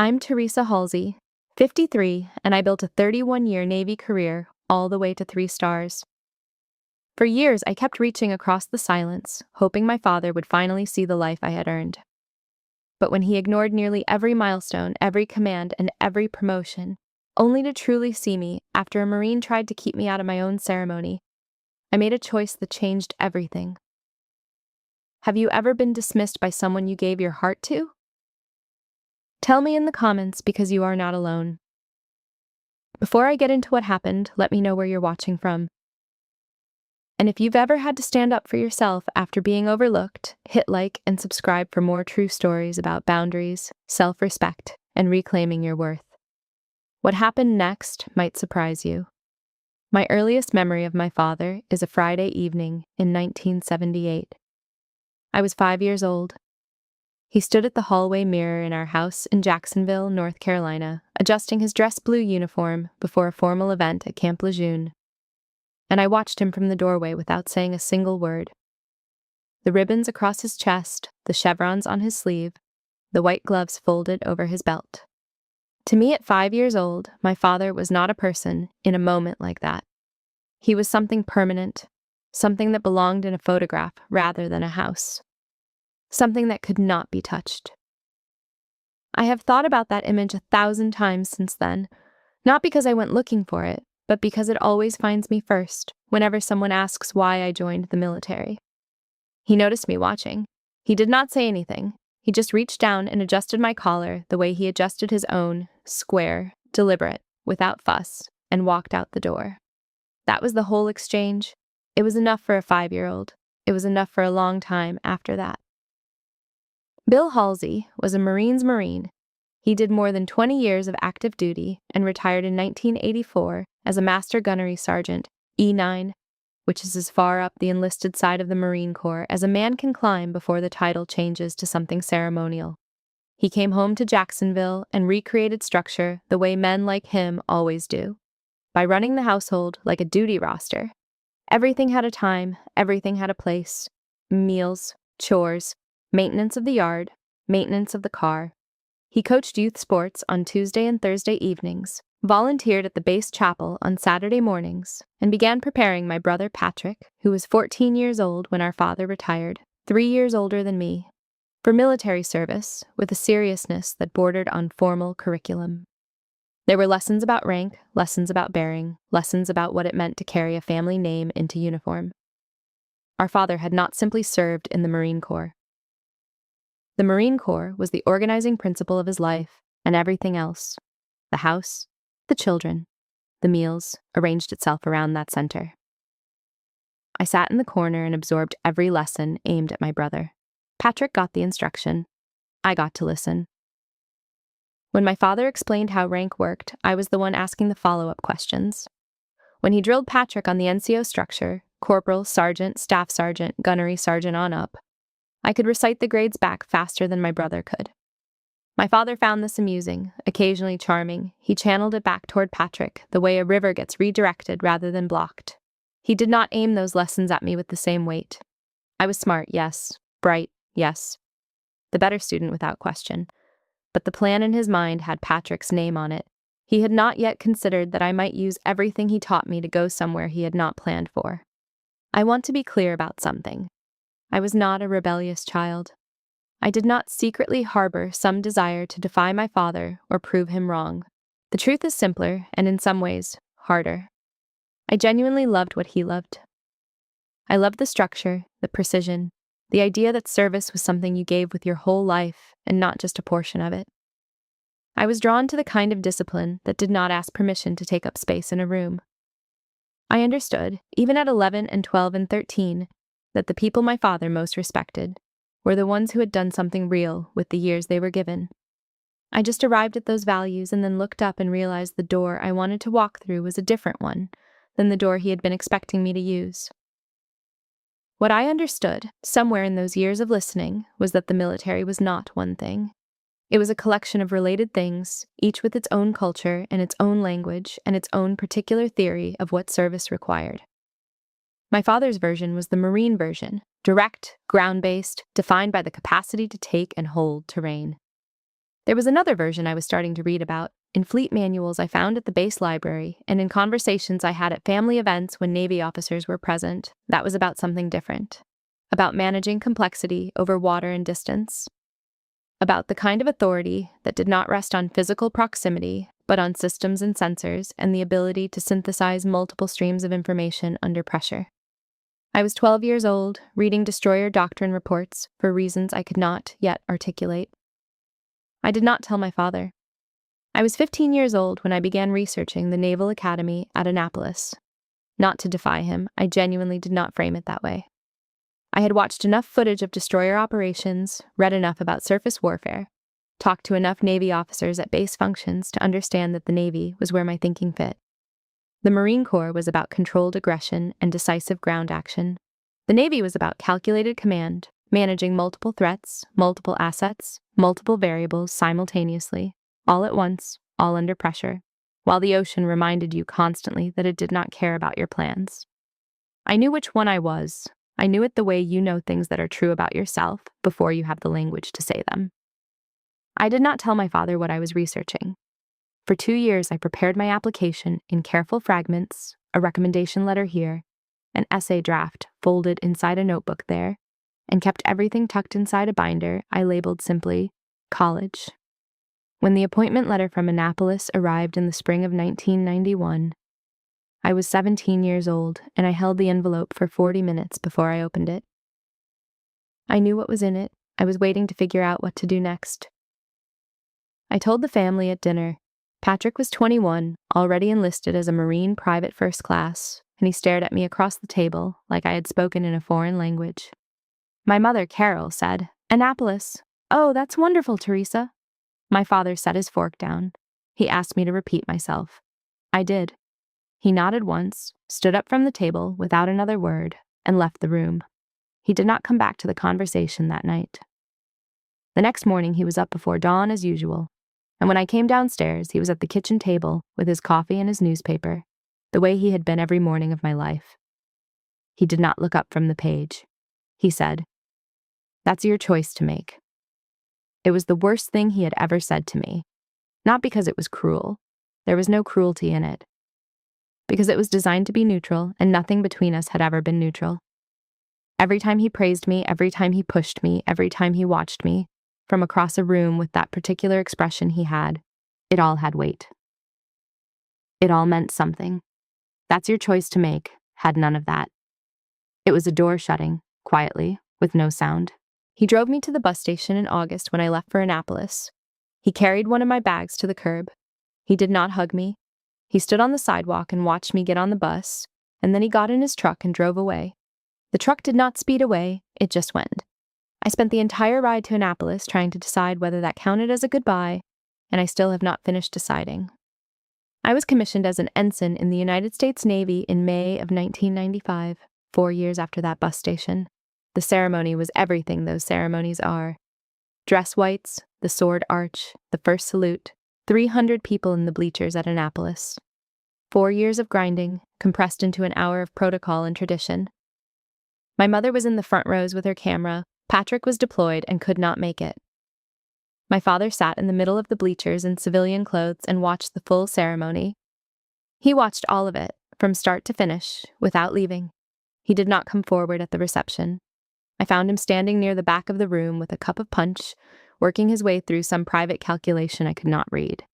I'm Teresa Halsey, 53, and I built a 31-year Navy career all the way to 3 stars. For years, I kept reaching across the silence, hoping my father would finally see the life I had earned. But when he ignored nearly every milestone, every command, and every promotion, only to truly see me after a Marine tried to keep me out of my own ceremony, I made a choice that changed everything. Have you ever been dismissed by someone you gave your heart to? Tell me in the comments because you are not alone. Before I get into what happened, let me know where you're watching from. And if you've ever had to stand up for yourself after being overlooked, hit like and subscribe for more true stories about boundaries, self-respect, and reclaiming your worth. What happened next might surprise you. My earliest memory of my father is a Friday evening in 1978. I was 5 years old. He stood at the hallway mirror in our house in Jacksonville, North Carolina, adjusting his dress blue uniform before a formal event at Camp Lejeune. And I watched him from the doorway without saying a single word. The ribbons across his chest, the chevrons on his sleeve, the white gloves folded over his belt. To me at 5 years old, my father was not a person in a moment like that. He was something permanent, something that belonged in a photograph rather than a house. Something that could not be touched. I have thought about that image 1,000 times since then, not because I went looking for it, but because it always finds me first whenever someone asks why I joined the military. He noticed me watching. He did not say anything. He just reached down and adjusted my collar the way he adjusted his own, square, deliberate, without fuss, and walked out the door. That was the whole exchange. It was enough for a 5-year-old. It was enough for a long time after that. Bill Halsey was a Marine's Marine. He did more than 20 years of active duty and retired in 1984 as a Master Gunnery Sergeant, E9, which is as far up the enlisted side of the Marine Corps as a man can climb before the title changes to something ceremonial. He came home to Jacksonville and recreated structure the way men like him always do, by running the household like a duty roster. Everything had a time, everything had a place. Meals, chores, maintenance of the yard, maintenance of the car. He coached youth sports on Tuesday and Thursday evenings, volunteered at the base chapel on Saturday mornings, and began preparing my brother Patrick, who was 14 years old when our father retired, 3 years older than me, for military service with a seriousness that bordered on formal curriculum. There were lessons about rank, lessons about bearing, lessons about what it meant to carry a family name into uniform. Our father had not simply served in the Marine Corps. The Marine Corps was the organizing principle of his life, and everything else, the house, the children, the meals, arranged itself around that center. I sat in the corner and absorbed every lesson aimed at my brother. Patrick got the instruction. I got to listen. When my father explained how rank worked, I was the one asking the follow-up questions. When he drilled Patrick on the NCO structure, corporal, sergeant, staff sergeant, gunnery sergeant on up, I could recite the grades back faster than my brother could. My father found this amusing, occasionally charming. He channeled it back toward Patrick, the way a river gets redirected rather than blocked. He did not aim those lessons at me with the same weight. I was smart, yes. Bright, yes. The better student without question. But the plan in his mind had Patrick's name on it. He had not yet considered that I might use everything he taught me to go somewhere he had not planned for. I want to be clear about something. I was not a rebellious child. I did not secretly harbor some desire to defy my father or prove him wrong. The truth is simpler and in some ways, harder. I genuinely loved what he loved. I loved the structure, the precision, the idea that service was something you gave with your whole life and not just a portion of it. I was drawn to the kind of discipline that did not ask permission to take up space in a room. I understood, even at 11 and 12 and 13, that the people my father most respected were the ones who had done something real with the years they were given. I just arrived at those values and then looked up and realized the door I wanted to walk through was a different one than the door he had been expecting me to use. What I understood, somewhere in those years of listening, was that the military was not one thing. It was a collection of related things, each with its own culture and its own language and its own particular theory of what service required. My father's version was the Marine version, direct, ground-based, defined by the capacity to take and hold terrain. There was another version I was starting to read about, in fleet manuals I found at the base library, and in conversations I had at family events when Navy officers were present, that was about something different. About managing complexity over water and distance. About the kind of authority that did not rest on physical proximity, but on systems and sensors and the ability to synthesize multiple streams of information under pressure. I was 12 years old, reading destroyer doctrine reports for reasons I could not yet articulate. I did not tell my father. I was 15 years old when I began researching the Naval Academy at Annapolis. Not to defy him, I genuinely did not frame it that way. I had watched enough footage of destroyer operations, read enough about surface warfare, talked to enough Navy officers at base functions to understand that the Navy was where my thinking fit. The Marine Corps was about controlled aggression and decisive ground action. The Navy was about calculated command, managing multiple threats, multiple assets, multiple variables simultaneously, all at once, all under pressure, while the ocean reminded you constantly that it did not care about your plans. I knew which one I was. I knew it the way you know things that are true about yourself before you have the language to say them. I did not tell my father what I was researching. For 2 years, I prepared my application in careful fragments, a recommendation letter here, an essay draft folded inside a notebook there, and kept everything tucked inside a binder I labeled simply college. When the appointment letter from Annapolis arrived in the spring of 1991, I was 17 years old, and I held the envelope for 40 minutes before I opened it. I knew what was in it. I was waiting to figure out what to do next. I told the family at dinner. Patrick was 21, already enlisted as a Marine private first class, and he stared at me across the table like I had spoken in a foreign language. My mother, Carol, said, "Annapolis. Oh, that's wonderful, Teresa." My father set his fork down. He asked me to repeat myself. I did. He nodded once, stood up from the table without another word, and left the room. He did not come back to the conversation that night. The next morning he was up before dawn as usual, and when I came downstairs he was at the kitchen table with his coffee and his newspaper, the way he had been every morning of my life. He did not look up from the page. He said, "That's your choice to make." It was the worst thing he had ever said to me, not because it was cruel. There was no cruelty in it. Because it was designed to be neutral, and nothing between us had ever been neutral. Every time he praised me, every time he pushed me, every time he watched me, from across a room with that particular expression he had, it all had weight. It all meant something. "That's your choice to make" had none of that. It was a door shutting, quietly, with no sound. He drove me to the bus station in August when I left for Annapolis. He carried one of my bags to the curb. He did not hug me. He stood on the sidewalk and watched me get on the bus, and then he got in his truck and drove away. The truck did not speed away, it just went. I spent the entire ride to Annapolis trying to decide whether that counted as a goodbye, and I still have not finished deciding. I was commissioned as an ensign in the United States Navy in May of 1995, 4 years after that bus station. The ceremony was everything those ceremonies are. Dress whites, the sword arch, the first salute, 300 people in the bleachers at Annapolis. 4 years of grinding, compressed into an hour of protocol and tradition. My mother was in the front rows with her camera. Patrick was deployed and could not make it. My father sat in the middle of the bleachers in civilian clothes and watched the full ceremony. He watched all of it, from start to finish, without leaving. He did not come forward at the reception. I found him standing near the back of the room with a cup of punch, working his way through some private calculation I could not read.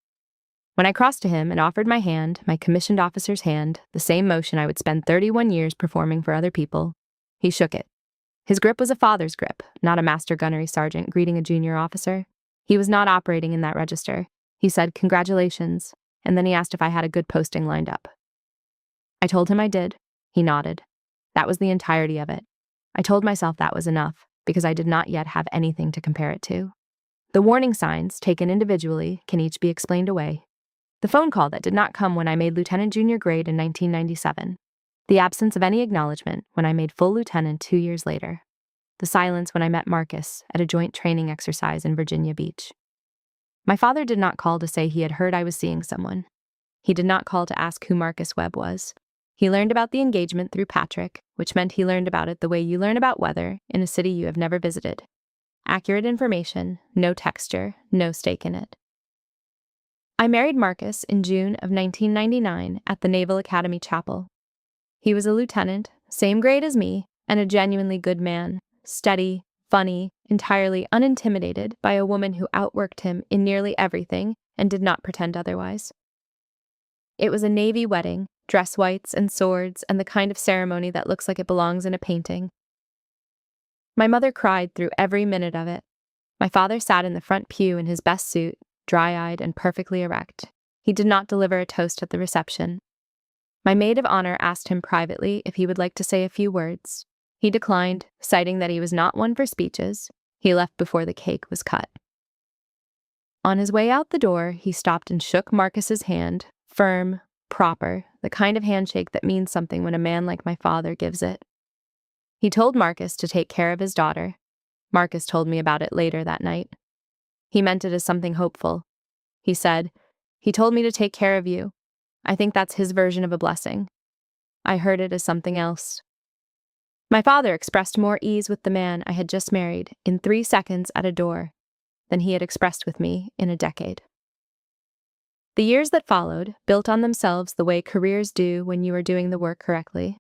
When I crossed to him and offered my hand, my commissioned officer's hand, the same motion I would spend 31 years performing for other people, he shook it. His grip was a father's grip, not a master gunnery sergeant greeting a junior officer. He was not operating in that register. He said, "Congratulations," and then he asked if I had a good posting lined up. I told him I did. He nodded. That was the entirety of it. I told myself that was enough, because I did not yet have anything to compare it to. The warning signs, taken individually, can each be explained away. The phone call that did not come when I made lieutenant junior grade in 1997. The absence of any acknowledgement when I made full lieutenant 2 years later. The silence when I met Marcus at a joint training exercise in Virginia Beach. My father did not call to say he had heard I was seeing someone. He did not call to ask who Marcus Webb was. He learned about the engagement through Patrick, which meant he learned about it the way you learn about weather in a city you have never visited. Accurate information, no texture, no stake in it. I married Marcus in June of 1999 at the Naval Academy Chapel. He was a lieutenant, same grade as me, and a genuinely good man, steady, funny, entirely unintimidated by a woman who outworked him in nearly everything and did not pretend otherwise. It was a Navy wedding, dress whites and swords, and the kind of ceremony that looks like it belongs in a painting. My mother cried through every minute of it. My father sat in the front pew in his best suit, dry-eyed and perfectly erect. He did not deliver a toast at the reception. My maid of honor asked him privately if he would like to say a few words. He declined, citing that he was not one for speeches. He left before the cake was cut. On his way out the door, he stopped and shook Marcus's hand, firm, proper, the kind of handshake that means something when a man like my father gives it. He told Marcus to take care of his daughter. Marcus told me about it later that night. He meant it as something hopeful. He said, "He told me to take care of you. I think that's his version of a blessing." I heard it as something else. My father expressed more ease with the man I had just married in 3 seconds at a door than he had expressed with me in a decade. The years that followed built on themselves the way careers do when you are doing the work correctly.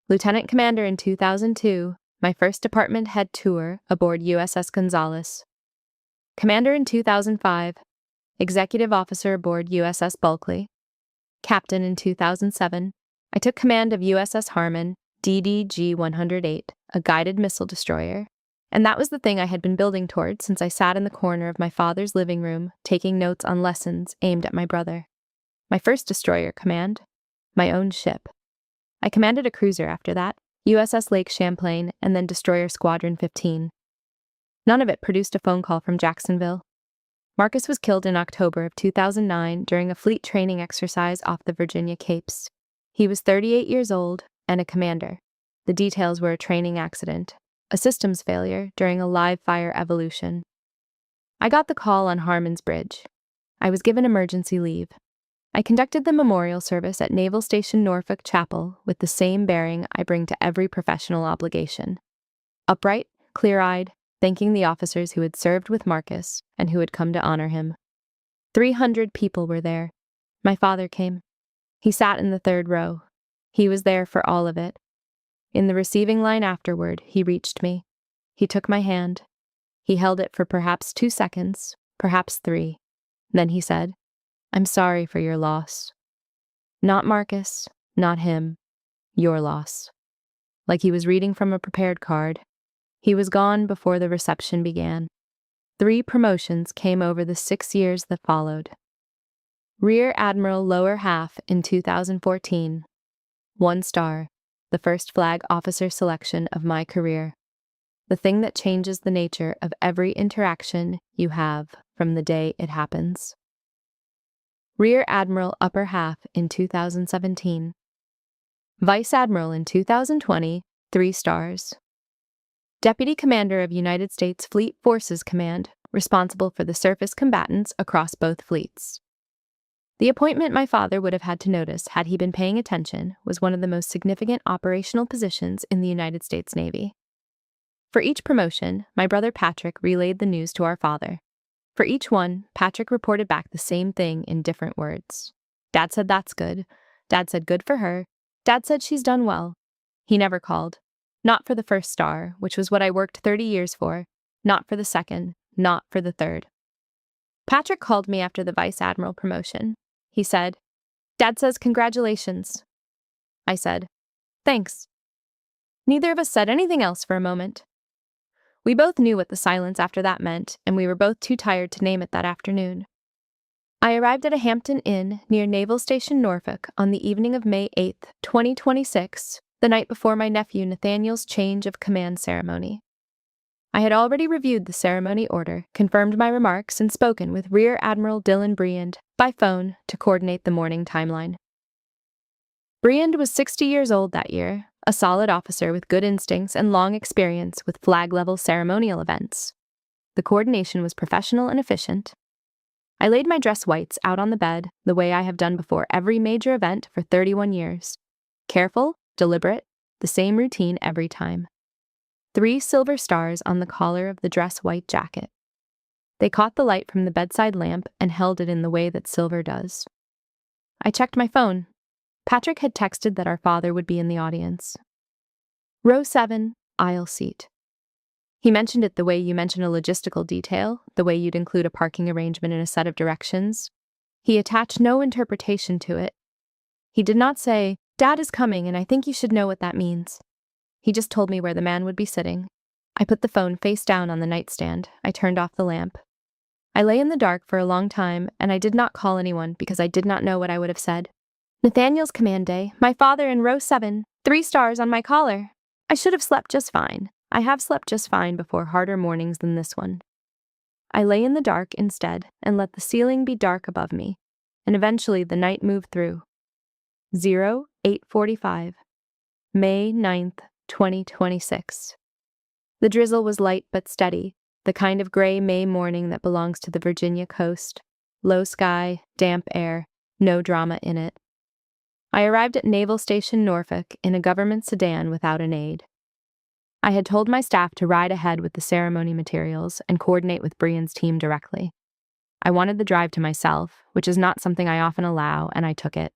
Lieutenant Commander in 2002, my first department head tour aboard USS Gonzales. Commander in 2005, Executive Officer aboard USS Bulkley. Captain in 2007, I took command of USS Harmon, DDG-108, a guided missile destroyer, and that was the thing I had been building toward since I sat in the corner of my father's living room taking notes on lessons aimed at my brother. My first destroyer command, my own ship. I commanded a cruiser after that, USS Lake Champlain, and then Destroyer Squadron 15. None of it produced a phone call from Jacksonville. Marcus was killed in October of 2009 during a fleet training exercise off the Virginia Capes. He was 38 years old and a commander. The details were a training accident, a systems failure during a live fire evolution. I got the call on Harmon's Bridge. I was given emergency leave. I conducted the memorial service at Naval Station Norfolk Chapel with the same bearing I bring to every professional obligation. Upright, clear-eyed, thanking the officers who had served with Marcus and who had come to honor him. 300 people were there. My father came. He sat in the third row. He was there for all of it. In the receiving line afterward, he reached me. He took my hand. He held it for perhaps 2 seconds, perhaps 3. Then he said, "I'm sorry for your loss." Not Marcus, not him. Your loss. Like he was reading from a prepared card. He was gone before the reception began. 3 promotions came over the 6 years that followed. Rear Admiral lower half in 2014. 1 star, the first flag officer selection of my career. The thing that changes the nature of every interaction you have from the day it happens. Rear Admiral upper half in 2017. Vice Admiral in 2020, 3 stars. Deputy Commander of United States Fleet Forces Command, responsible for the surface combatants across both fleets. The appointment my father would have had to notice had he been paying attention was one of the most significant operational positions in the United States Navy. For each promotion, my brother Patrick relayed the news to our father. For each one, Patrick reported back the same thing in different words. Dad said that's good. Dad said good for her. Dad said she's done well. He never called. Not for the first star, which was what I worked 30 years for. Not for the second. Not for the third. Patrick called me after the Vice Admiral promotion. He said, "Dad says congratulations." I said, "Thanks." Neither of us said anything else for a moment. We both knew what the silence after that meant, and we were both too tired to name it that afternoon. I arrived at a Hampton Inn near Naval Station Norfolk on the evening of May 8, 2026, the night before my nephew Nathaniel's change of command ceremony. I had already reviewed the ceremony order, confirmed my remarks, and spoken with Rear Admiral Dylan Briand by phone to coordinate the morning timeline. Briand was 60 years old that year, a solid officer with good instincts and long experience with flag-level ceremonial events. The coordination was professional and efficient. I laid my dress whites out on the bed the way I have done before every major event for 31 years. Careful, deliberate, the same routine every time. 3 silver stars on the collar of the dress white jacket. They caught the light from the bedside lamp and held it in the way that silver does. I checked my phone. Patrick had texted that our father would be in the audience. Row 7, aisle seat. He mentioned it the way you mention a logistical detail, the way you'd include a parking arrangement in a set of directions. He attached no interpretation to it. He did not say, "Dad is coming and I think you should know what that means." He just told me where the man would be sitting. I put the phone face down on the nightstand. I turned off the lamp. I lay in the dark for a long time, and I did not call anyone because I did not know what I would have said. Nathaniel's command day, my father in row 7, 3 stars on my collar. I should have slept just fine. I have slept just fine before harder mornings than this one. I lay in the dark instead and let the ceiling be dark above me, and eventually the night moved through. 08:45, May 9th, 2026. The drizzle was light but steady, the kind of gray May morning that belongs to the Virginia coast. Low sky, damp air, no drama in it. I arrived at Naval Station Norfolk in a government sedan without an aide. I had told my staff to ride ahead with the ceremony materials and coordinate with Brian's team directly. I wanted the drive to myself, which is not something I often allow, and I took it.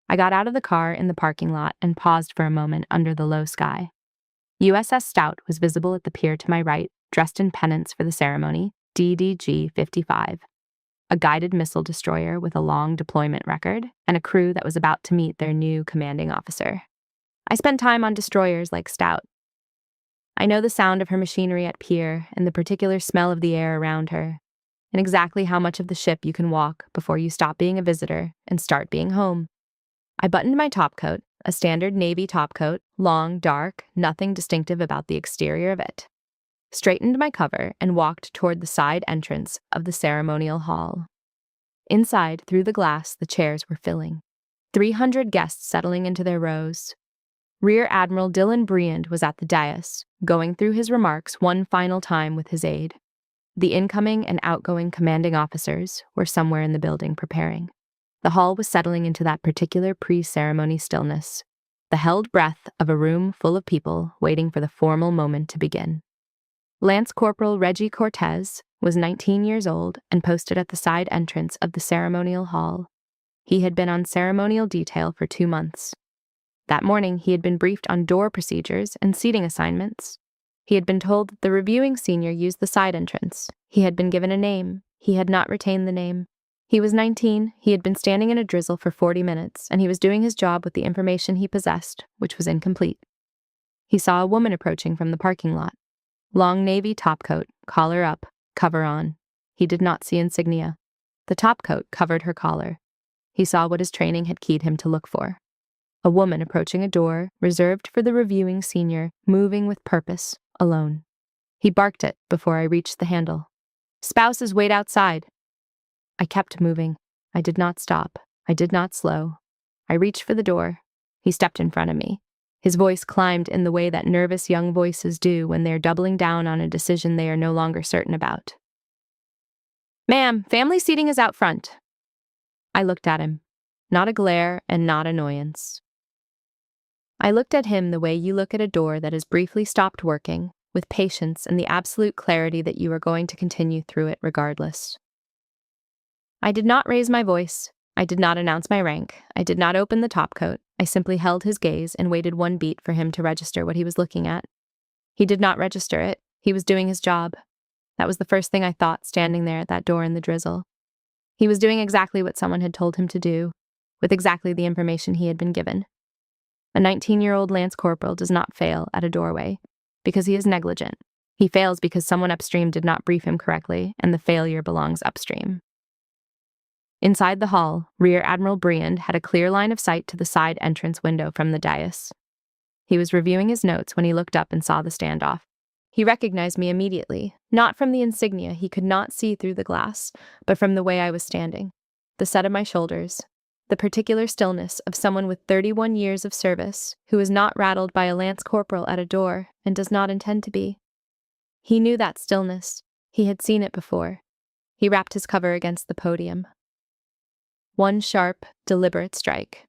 I got out of the car in the parking lot and paused for a moment under the low sky. USS Stout was visible at the pier to my right, dressed in pennants for the ceremony, DDG-55, a guided missile destroyer with a long deployment record, and a crew that was about to meet their new commanding officer. I spent time on destroyers like Stout. I know the sound of her machinery at pier and the particular smell of the air around her, and exactly how much of the ship you can walk before you stop being a visitor and start being home. I buttoned my topcoat, a standard Navy topcoat, long, dark, nothing distinctive about the exterior of it. Straightened my cover and walked toward the side entrance of the ceremonial hall. Inside, through the glass, the chairs were filling. 300 guests settling into their rows. Rear Admiral Dylan Briand was at the dais, going through his remarks one final time with his aide. The incoming and outgoing commanding officers were somewhere in the building preparing. The hall was settling into that particular pre-ceremony stillness, the held breath of a room full of people waiting for the formal moment to begin. Lance Corporal Reggie Cortez was 19 years old and posted at the side entrance of the ceremonial hall. He had been on ceremonial detail for 2 months. That morning, he had been briefed on door procedures and seating assignments. He had been told that the reviewing senior used the side entrance. He had been given a name. He had not retained the name. He was 19, he had been standing in a drizzle for 40 minutes, and he was doing his job with the information he possessed, which was incomplete. He saw a woman approaching from the parking lot. Long navy topcoat, collar up, cover on. He did not see insignia. The topcoat covered her collar. He saw what his training had keyed him to look for. A woman approaching a door, reserved for the reviewing senior, moving with purpose, alone. He barked it before I reached the handle. "Spouses, wait outside." I kept moving. I did not stop. I did not slow. I reached for the door. He stepped in front of me. His voice climbed in the way that nervous young voices do when they're doubling down on a decision they are no longer certain about. "Ma'am, family seating is out front." I looked at him. Not a glare and not annoyance. I looked at him the way you look at a door that has briefly stopped working, with patience and the absolute clarity that you are going to continue through it regardless. I did not raise my voice. I did not announce my rank. I did not open the topcoat. I simply held his gaze and waited one beat for him to register what he was looking at. He did not register it. He was doing his job. That was the first thing I thought standing there at that door in the drizzle. He was doing exactly what someone had told him to do, with exactly the information he had been given. A 19-year-old Lance Corporal does not fail at a doorway because he is negligent. He fails because someone upstream did not brief him correctly, and the failure belongs upstream. Inside the hall, Rear Admiral Briand had a clear line of sight to the side entrance window from the dais. He was reviewing his notes when he looked up and saw the standoff. He recognized me immediately, not from the insignia he could not see through the glass, but from the way I was standing, the set of my shoulders, the particular stillness of someone with 31 years of service who is not rattled by a Lance Corporal at a door and does not intend to be. He knew that stillness. He had seen it before. He wrapped his cover against the podium. One sharp, deliberate strike.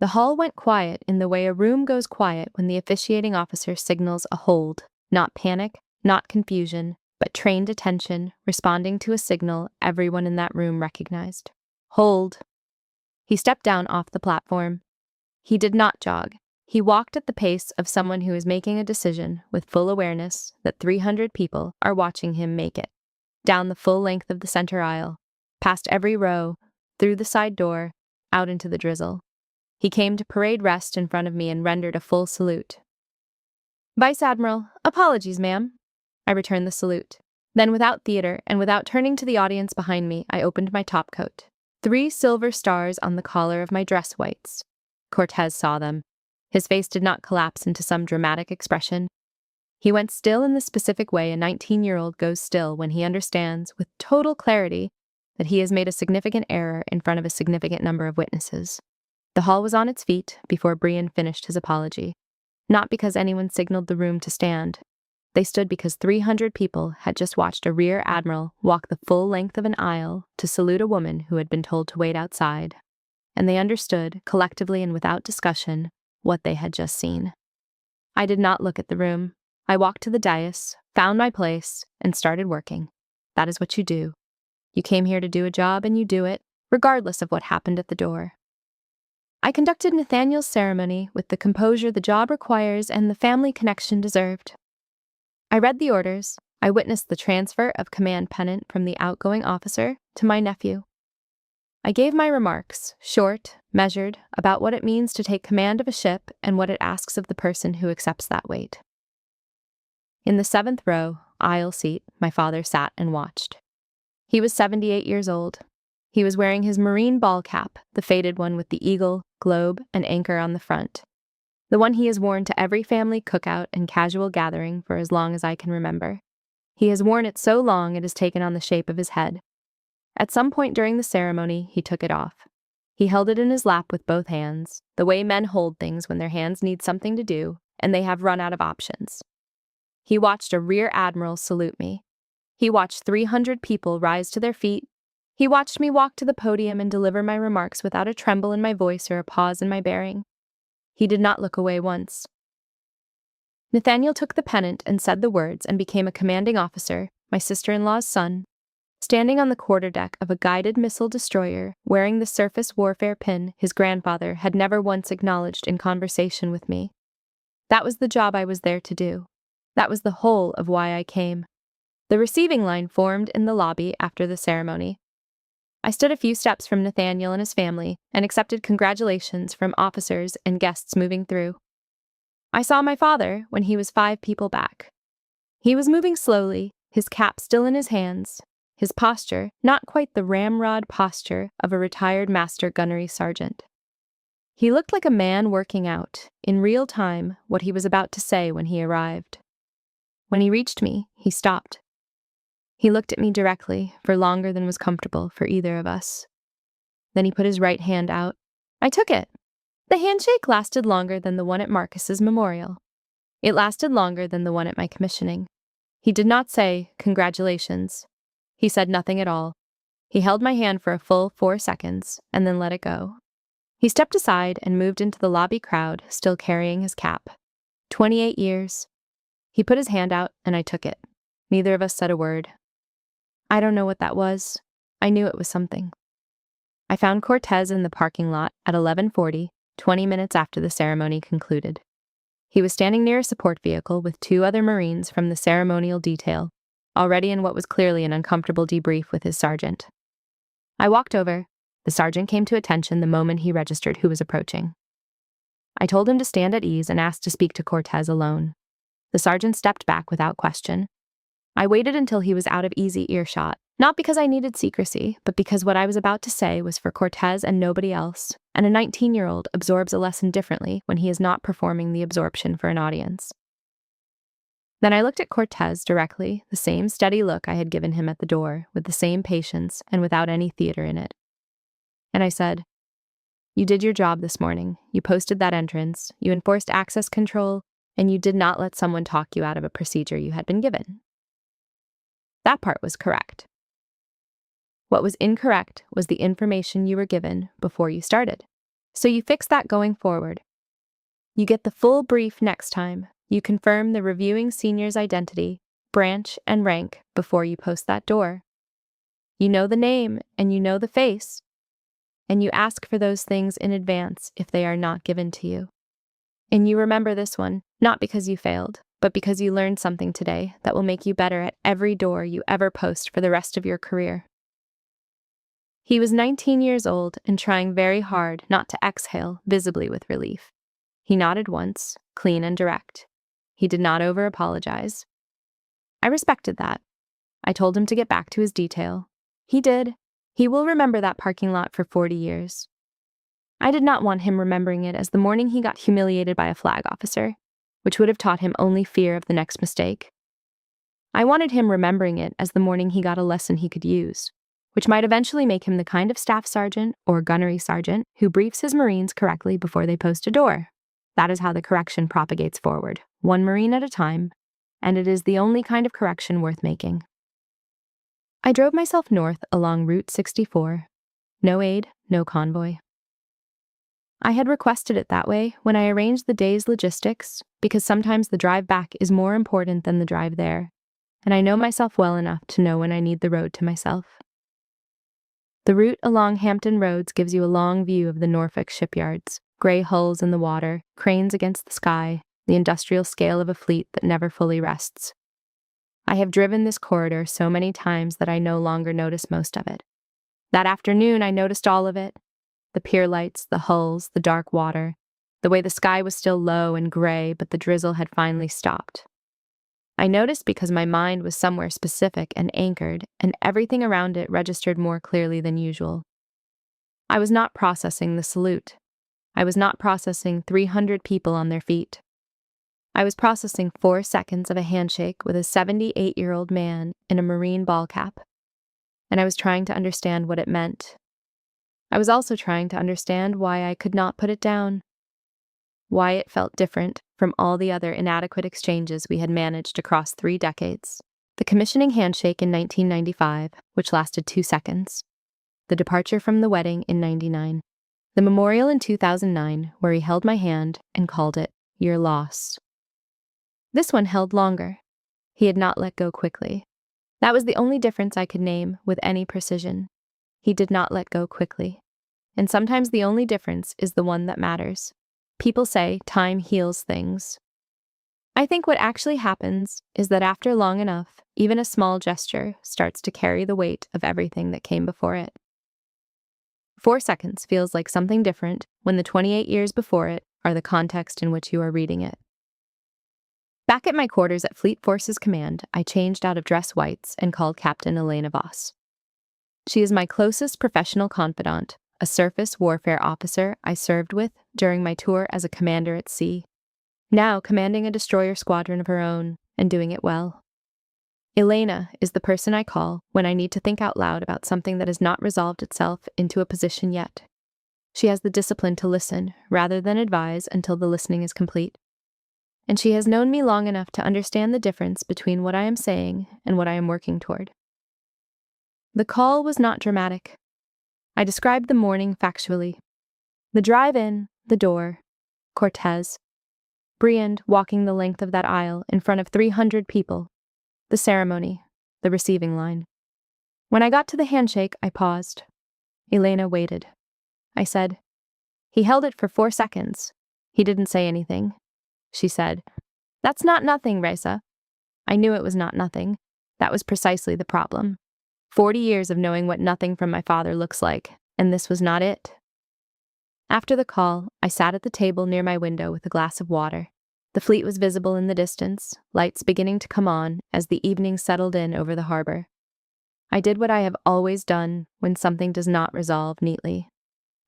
The hall went quiet in the way a room goes quiet when the officiating officer signals a hold, not panic, not confusion, but trained attention, responding to a signal everyone in that room recognized. Hold. He stepped down off the platform. He did not jog. He walked at the pace of someone who is making a decision with full awareness that 300 people are watching him make it. Down the full length of the center aisle, past every row, through the side door, out into the drizzle. He came to parade rest in front of me and rendered a full salute. "Vice Admiral, apologies, ma'am." I returned the salute. Then, without theater and without turning to the audience behind me, I opened my topcoat. 3 silver stars on the collar of my dress whites. Cortez saw them. His face did not collapse into some dramatic expression. He went still in the specific way a 19-year-old goes still when he understands, with total clarity, that he has made a significant error in front of a significant number of witnesses. The hall was on its feet before Brian finished his apology. Not because anyone signaled the room to stand. They stood because 300 people had just watched a rear admiral walk the full length of an aisle to salute a woman who had been told to wait outside. And they understood, collectively and without discussion, what they had just seen. I did not look at the room. I walked to the dais, found my place, and started working. That is what you do. You came here to do a job and you do it, regardless of what happened at the door. I conducted Nathaniel's ceremony with the composure the job requires and the family connection deserved. I read the orders. I witnessed the transfer of command pennant from the outgoing officer to my nephew. I gave my remarks, short, measured, about what it means to take command of a ship and what it asks of the person who accepts that weight. In the 7th row, aisle seat, my father sat and watched. He was 78 years old. He was wearing his marine ball cap, the faded one with the eagle, globe, and anchor on the front. The one he has worn to every family cookout and casual gathering for as long as I can remember. He has worn it so long it has taken on the shape of his head. At some point during the ceremony, he took it off. He held it in his lap with both hands, the way men hold things when their hands need something to do, and they have run out of options. He watched a rear admiral salute me. He watched 300 people rise to their feet. He watched me walk to the podium and deliver my remarks without a tremble in my voice or a pause in my bearing. He did not look away once. Nathaniel took the pennant and said the words and became a commanding officer, my sister-in-law's son, standing on the quarterdeck of a guided missile destroyer, wearing the surface warfare pin his grandfather had never once acknowledged in conversation with me. That was the job I was there to do. That was the whole of why I came. The receiving line formed in the lobby after the ceremony. I stood a few steps from Nathaniel and his family and accepted congratulations from officers and guests moving through. I saw my father when he was 5 people back. He was moving slowly, his cap still in his hands, his posture not quite the ramrod posture of a retired master gunnery sergeant. He looked like a man working out, in real time, what he was about to say when he arrived. When he reached me, he stopped. He looked at me directly, for longer than was comfortable for either of us. Then he put his right hand out. I took it. The handshake lasted longer than the one at Marcus's memorial. It lasted longer than the one at my commissioning. He did not say, "Congratulations." He said nothing at all. He held my hand for a full 4 seconds, and then let it go. He stepped aside and moved into the lobby crowd, still carrying his cap. 28 years. He put his hand out, and I took it. Neither of us said a word. I don't know what that was. I knew it was something. I found Cortez in the parking lot at 11:40, 20 minutes after the ceremony concluded. He was standing near a support vehicle with 2 other Marines from the ceremonial detail, already in what was clearly an uncomfortable debrief with his sergeant. I walked over. The sergeant came to attention the moment he registered who was approaching. I told him to stand at ease and asked to speak to Cortez alone. The sergeant stepped back without question. I waited until he was out of easy earshot, not because I needed secrecy, but because what I was about to say was for Cortez and nobody else, and a 19-year-old absorbs a lesson differently when he is not performing the absorption for an audience. Then I looked at Cortez directly, the same steady look I had given him at the door, with the same patience and without any theater in it. And I said, "You did your job this morning. You posted that entrance, you enforced access control, and you did not let someone talk you out of a procedure you had been given. That part was correct. What was incorrect was the information you were given before you started. So you fix that going forward. You get the full brief next time. You confirm the reviewing senior's identity, branch, and rank before you post that door. You know the name and you know the face, and you ask for those things in advance if they are not given to you. And you remember this one, not because you failed, but because you learned something today that will make you better at every door you ever post for the rest of your career. He was 19 years old and trying very hard not to exhale visibly with relief. He nodded once, clean and direct. He did not over-apologize. I respected that. I told him to get back to his detail. He did. He will remember that parking lot for 40 years. I did not want him remembering it as the morning he got humiliated by a flag officer, which would have taught him only fear of the next mistake. I wanted him remembering it as the morning he got a lesson he could use, which might eventually make him the kind of staff sergeant or gunnery sergeant who briefs his Marines correctly before they post a door. That is how the correction propagates forward, one Marine at a time, and it is the only kind of correction worth making. I drove myself north along Route 64. No aid, no convoy. I had requested it that way when I arranged the day's logistics, because sometimes the drive back is more important than the drive there, and I know myself well enough to know when I need the road to myself. The route along Hampton Roads gives you a long view of the Norfolk shipyards, gray hulls in the water, cranes against the sky, the industrial scale of a fleet that never fully rests. I have driven this corridor so many times that I no longer notice most of it. That afternoon I noticed all of it. The pier lights, the hulls, the dark water, the way the sky was still low and gray but the drizzle had finally stopped. I noticed because my mind was somewhere specific and anchored, and everything around it registered more clearly than usual. I was not processing the salute. I was not processing 300 people on their feet. I was processing 4 seconds of a handshake with a 78-year-old man in a Marine ball cap, and I was trying to understand what it meant. I was also trying to understand why I could not put it down, why it felt different from all the other inadequate exchanges we had managed across 3 decades. The commissioning handshake in 1995, which lasted 2 seconds. The departure from the wedding in 99. The memorial in 2009, where he held my hand and called it, "You're lost." This one held longer. He had not let go quickly. That was the only difference I could name with any precision. He did not let go quickly. And sometimes the only difference is the one that matters. People say time heals things. I think what actually happens is that after long enough, even a small gesture starts to carry the weight of everything that came before it. 4 seconds feels like something different when the 28 years before it are the context in which you are reading it. Back at my quarters at Fleet Forces Command, I changed out of dress whites and called Captain Elena Voss. She is my closest professional confidant, a surface warfare officer I served with during my tour as a commander at sea, now commanding a destroyer squadron of her own and doing it well. Elena is the person I call when I need to think out loud about something that has not resolved itself into a position yet. She has the discipline to listen rather than advise until the listening is complete. And she has known me long enough to understand the difference between what I am saying and what I am working toward. The call was not dramatic. I described the morning factually. The drive-in, the door, Cortez, Briand walking the length of that aisle in front of 300 people, the ceremony, the receiving line. When I got to the handshake, I paused. Elena waited. I said, "He held it for 4 seconds. He didn't say anything." She said, "That's not nothing, Reza." I knew it was not nothing. That was precisely the problem. 40 years of knowing what nothing from my father looks like, and this was not it. After the call, I sat at the table near my window with a glass of water. The fleet was visible in the distance, lights beginning to come on as the evening settled in over the harbor. I did what I have always done when something does not resolve neatly.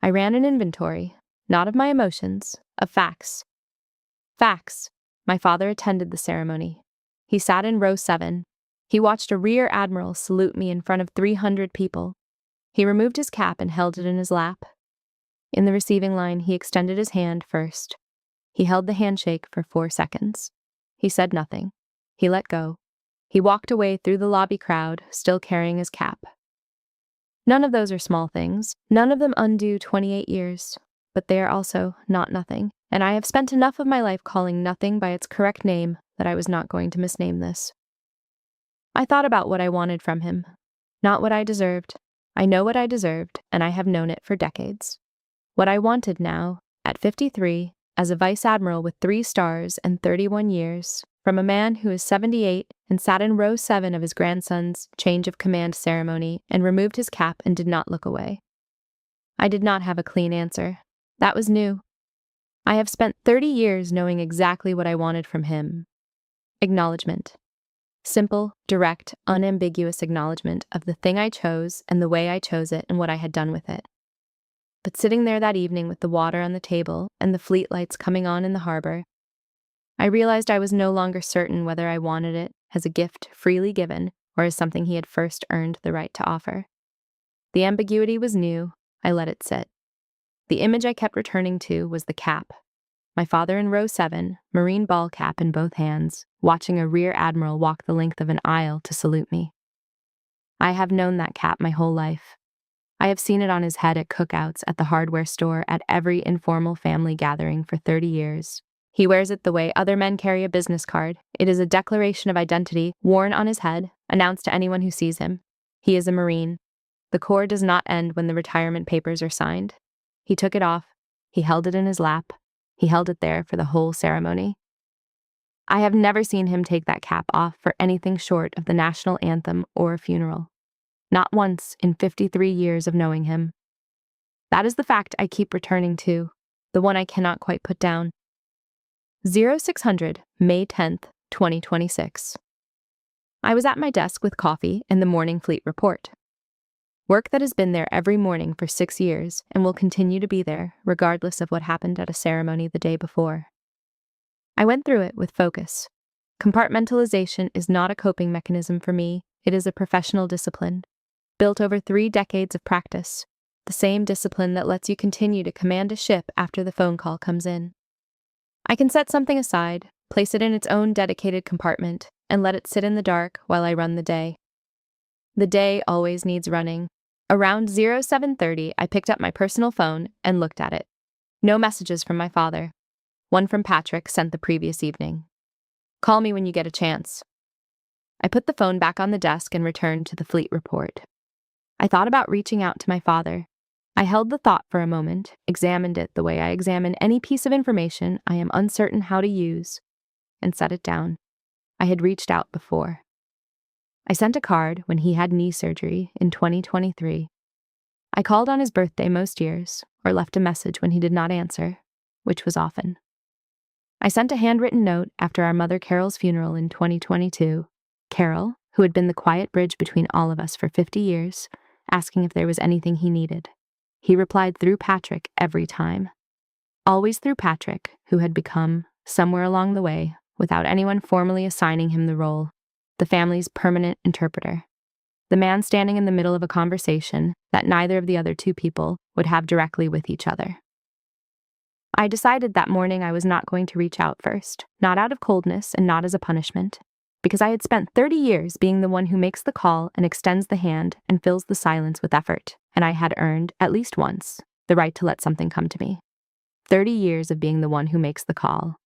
I ran an inventory, not of my emotions, of facts. Facts. My father attended the ceremony. He sat in row 7. He watched a rear admiral salute me in front of 300 people. He removed his cap and held it in his lap. In the receiving line, he extended his hand first. He held the handshake for 4 seconds. He said nothing. He let go. He walked away through the lobby crowd, still carrying his cap. None of those are small things. None of them undo 28 years. but they are also not nothing, and I have spent enough of my life calling nothing by its correct name that I was not going to misname this. I thought about what I wanted from him, not what I deserved. I know what I deserved, and I have known it for decades. What I wanted now, at 53, as a vice admiral with 3 stars and 31 years, from a man who is 78 and sat in row 7 of his grandson's change of command ceremony and removed his cap and did not look away. I did not have a clean answer. That was new. I have spent 30 years knowing exactly what I wanted from him. Acknowledgement. Simple, direct, unambiguous acknowledgement of the thing I chose and the way I chose it and what I had done with it. But sitting there that evening with the water on the table and the fleet lights coming on in the harbor, I realized I was no longer certain whether I wanted it as a gift freely given or as something he had first earned the right to offer. The ambiguity was new. I let it sit. The image I kept returning to was the cap. My father in row 7, marine ball cap in both hands, watching a rear admiral walk the length of an aisle to salute me. I have known that cap my whole life. I have seen it on his head at cookouts, at the hardware store, at every informal family gathering for 30 years. He wears it the way other men carry a business card. It is a declaration of identity, worn on his head, announced to anyone who sees him. He is a Marine. The Corps does not end when the retirement papers are signed. He took it off. He held it in his lap. He held it there for the whole ceremony. I have never seen him take that cap off for anything short of the national anthem or a funeral. Not once in 53 years of knowing him. That is the fact I keep returning to, the one I cannot quite put down. 0600, May 10th, 2026. I was at my desk with coffee and the morning fleet report. Work that has been there every morning for 6 years and will continue to be there, regardless of what happened at a ceremony the day before. I went through it with focus. Compartmentalization is not a coping mechanism for me, it is a professional discipline, built over 3 decades of practice, the same discipline that lets you continue to command a ship after the phone call comes in. I can set something aside, place it in its own dedicated compartment, and let it sit in the dark while I run the day. The day always needs running. Around 0730, I picked up my personal phone and looked at it. No messages from my father. One from Patrick sent the previous evening. Call me when you get a chance. I put the phone back on the desk and returned to the fleet report. I thought about reaching out to my father. I held the thought for a moment, examined it the way I examine any piece of information I am uncertain how to use, and set it down. I had reached out before. I sent a card when he had knee surgery in 2023. I called on his birthday most years, or left a message when he did not answer, which was often. I sent a handwritten note after our mother Carol's funeral in 2022. Carol, who had been the quiet bridge between all of us for 50 years, asking if there was anything he needed. He replied through Patrick every time. Always through Patrick, who had become, somewhere along the way, without anyone formally assigning him the role, the family's permanent interpreter. The man standing in the middle of a conversation that neither of the other 2 people would have directly with each other. I decided that morning I was not going to reach out first, not out of coldness and not as a punishment, because I had spent 30 years being the one who makes the call and extends the hand and fills the silence with effort, and I had earned, at least once, the right to let something come to me. 30 years of being the one who makes the call.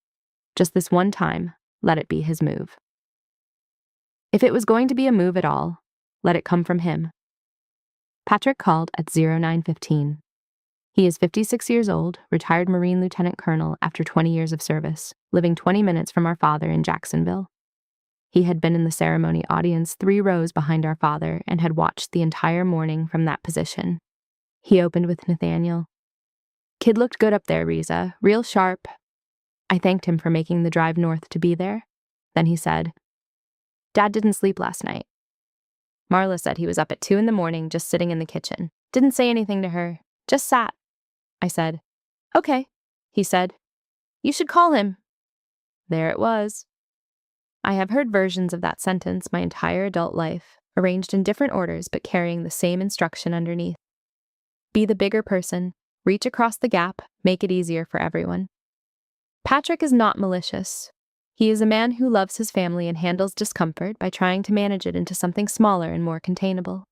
Just this one time, let it be his move. If it was going to be a move at all, let it come from him. Patrick called at 0915. He is 56 years old, retired Marine Lieutenant Colonel after 20 years of service, living 20 minutes from our father in Jacksonville. He had been in the ceremony audience 3 rows behind our father and had watched the entire morning from that position. He opened with Nathaniel. Kid looked good up there, Riza, real sharp. I thanked him for making the drive north to be there. Then he said, Dad didn't sleep last night. Marla said he was up at 2 in the morning just sitting in the kitchen. Didn't say anything to her, just sat. I said, Okay, he said. You should call him. There it was. I have heard versions of that sentence my entire adult life, arranged in different orders but carrying the same instruction underneath. Be the bigger person, reach across the gap, make it easier for everyone. Patrick is not malicious. He is a man who loves his family and handles discomfort by trying to manage it into something smaller and more containable.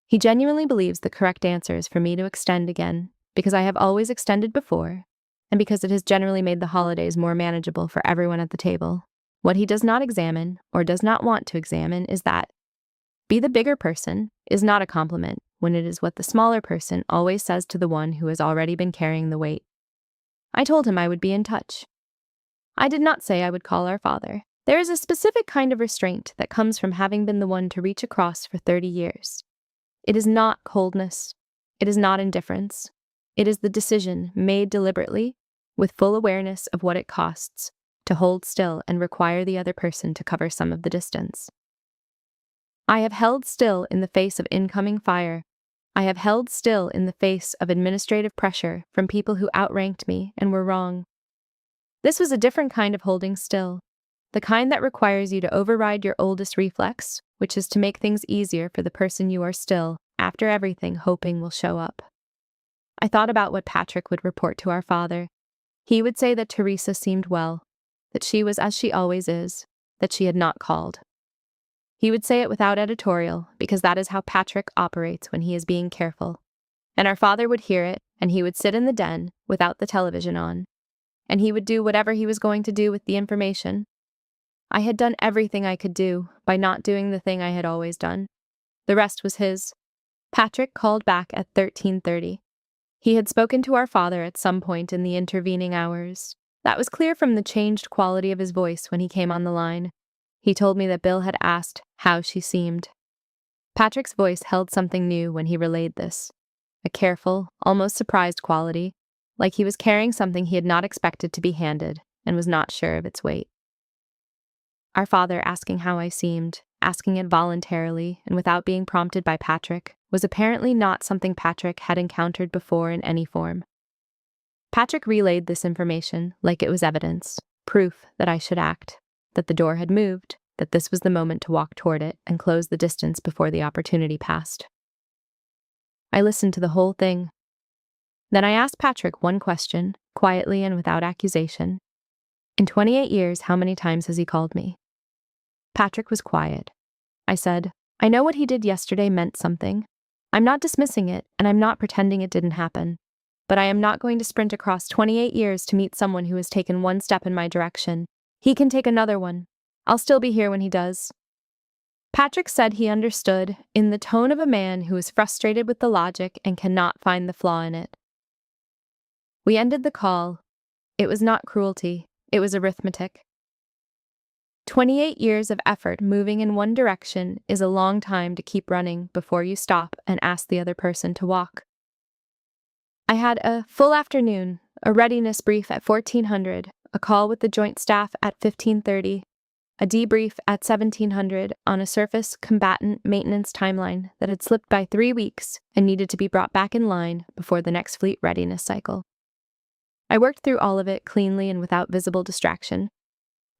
He genuinely believes the correct answer is for me to extend again, because I have always extended before, and because it has generally made the holidays more manageable for everyone at the table. What he does not examine, or does not want to examine, is that be the bigger person is not a compliment when it is what the smaller person always says to the one who has already been carrying the weight. I told him I would be in touch. I did not say I would call our father. There is a specific kind of restraint that comes from having been the one to reach across for 30 years. It is not coldness. It is not indifference. It is the decision made deliberately, with full awareness of what it costs, to hold still and require the other person to cover some of the distance. I have held still in the face of incoming fire. I have held still in the face of administrative pressure from people who outranked me and were wrong. This was a different kind of holding still, the kind that requires you to override your oldest reflex, which is to make things easier for the person you are still, after everything, hoping will show up. I thought about what Patrick would report to our father. He would say that Teresa seemed well, that she was as she always is, that she had not called. He would say it without editorial, because that is how Patrick operates when he is being careful. And our father would hear it, and he would sit in the den, without the television on. And he would do whatever he was going to do with the information. I had done everything I could do by not doing the thing I had always done. The rest was his. Patrick called back at 13:30. He had spoken to our father at some point in the intervening hours. That was clear from the changed quality of his voice when he came on the line. He told me that Bill had asked how she seemed. Patrick's voice held something new when he relayed this, a careful, almost surprised quality, like he was carrying something he had not expected to be handed and was not sure of its weight. Our father asking how I seemed, asking it voluntarily and without being prompted by Patrick, was apparently not something Patrick had encountered before in any form. Patrick relayed this information like it was evidence, proof that I should act, that the door had moved, that this was the moment to walk toward it and close the distance before the opportunity passed. I listened to the whole thing. Then I asked Patrick one question, quietly and without accusation. In 28 years, how many times has he called me? Patrick was quiet. I said, I know what he did yesterday meant something. I'm not dismissing it, and I'm not pretending it didn't happen. But I am not going to sprint across 28 years to meet someone who has taken one step in my direction. He can take another one. I'll still be here when he does. Patrick said he understood, in the tone of a man who is frustrated with the logic and cannot find the flaw in it. We ended the call. It was not cruelty. It was arithmetic. 28 years of effort moving in one direction is a long time to keep running before you stop and ask the other person to walk. I had a full afternoon, a readiness brief at 1400, a call with the Joint Staff at 1530, a debrief at 1700 on a surface combatant maintenance timeline that had slipped by 3 weeks and needed to be brought back in line before the next fleet readiness cycle. I worked through all of it cleanly and without visible distraction.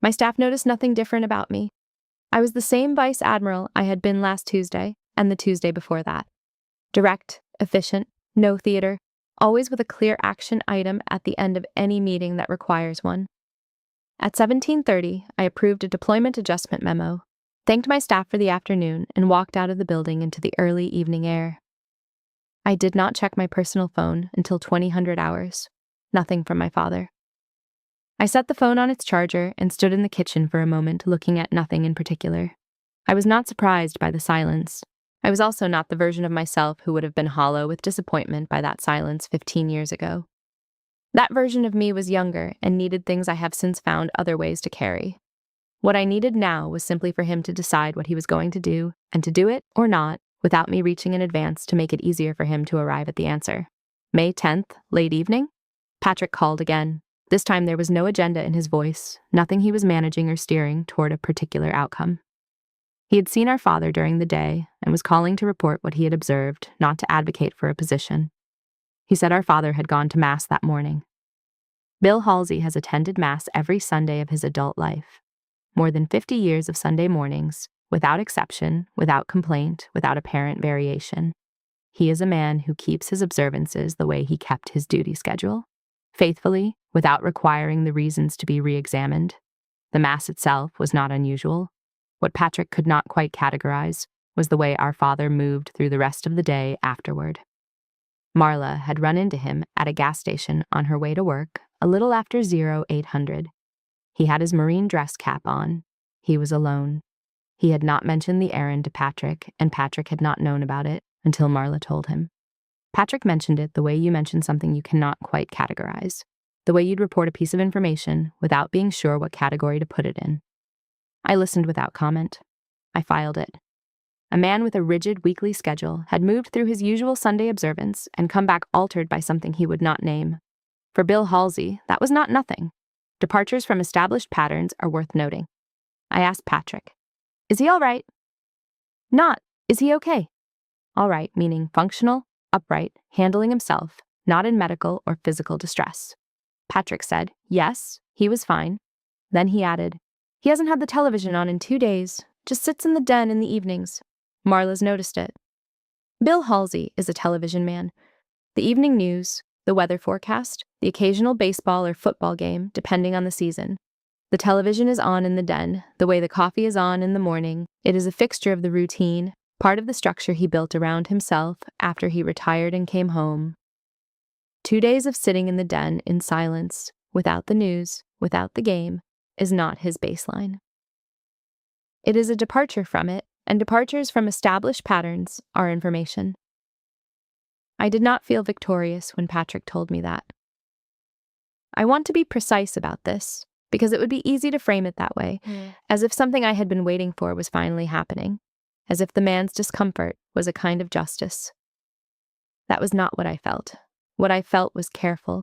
My staff noticed nothing different about me. I was the same Vice Admiral I had been last Tuesday and the Tuesday before that. Direct, efficient, no theater, always with a clear action item at the end of any meeting that requires one. At 17:30, I approved a deployment adjustment memo, thanked my staff for the afternoon, and walked out of the building into the early evening air. I did not check my personal phone until 2000 hours. Nothing from my father. I set the phone on its charger and stood in the kitchen for a moment, looking at nothing in particular. I was not surprised by the silence. I was also not the version of myself who would have been hollow with disappointment by that silence 15 years ago. That version of me was younger and needed things I have since found other ways to carry. What I needed now was simply for him to decide what he was going to do, and to do it, or not, without me reaching in advance to make it easier for him to arrive at the answer. May 10th, late evening? Patrick called again. This time there was no agenda in his voice, nothing he was managing or steering toward a particular outcome. He had seen our father during the day and was calling to report what he had observed, not to advocate for a position. He said our father had gone to Mass that morning. Bill Halsey has attended Mass every Sunday of his adult life. More than 50 years of Sunday mornings, without exception, without complaint, without apparent variation. He is a man who keeps his observances the way he kept his duty schedule, faithfully, without requiring the reasons to be re-examined. The Mass itself was not unusual. What Patrick could not quite categorize was the way our father moved through the rest of the day afterward. Marla had run into him at a gas station on her way to work a little after 0800. He had his marine dress cap on. He was alone. He had not mentioned the errand to Patrick, and Patrick had not known about it until Marla told him. Patrick mentioned it the way you mention something you cannot quite categorize, the way you'd report a piece of information without being sure what category to put it in. I listened without comment. I filed it. A man with a rigid weekly schedule had moved through his usual Sunday observance and come back altered by something he would not name. For Bill Halsey, that was not nothing. Departures from established patterns are worth noting. I asked Patrick, "Is he all right?" Not, "Is he okay?" All right, meaning functional, upright, handling himself, not in medical or physical distress. Patrick said, "Yes, he was fine." Then he added, "He hasn't had the television on in 2 days, just sits in the den in the evenings. Marla's noticed it." Bill Halsey is a television man. The evening news, the weather forecast, the occasional baseball or football game, depending on the season. The television is on in the den, the way the coffee is on in the morning. It is a fixture of the routine, part of the structure he built around himself after he retired and came home. 2 days of sitting in the den in silence, without the news, without the game, is not his baseline. It is a departure from it, and departures from established patterns are information. I did not feel victorious when Patrick told me that. I want to be precise about this, because it would be easy to frame it that way, as if something I had been waiting for was finally happening, as if the man's discomfort was a kind of justice. That was not what I felt. What I felt was careful.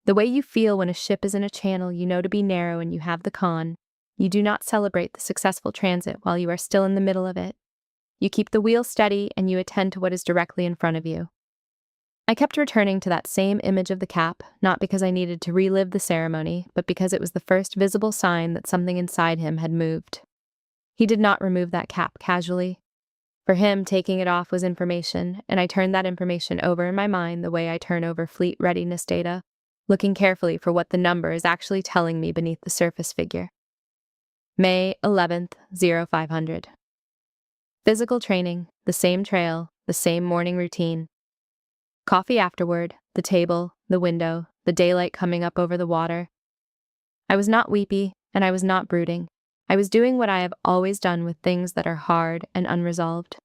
The way you feel when a ship is in a channel you know to be narrow and you have the con. You do not celebrate the successful transit while you are still in the middle of it. You keep the wheel steady and you attend to what is directly in front of you. I kept returning to that same image of the cap, not because I needed to relive the ceremony, but because it was the first visible sign that something inside him had moved. He did not remove that cap casually. For him, taking it off was information, and I turned that information over in my mind the way I turn over fleet readiness data, looking carefully for what the number is actually telling me beneath the surface figure. May 11th, 0500. Physical training, the same trail, the same morning routine. Coffee afterward, the table, the window, the daylight coming up over the water. I was not weepy, and I was not brooding. I was doing what I have always done with things that are hard and unresolved.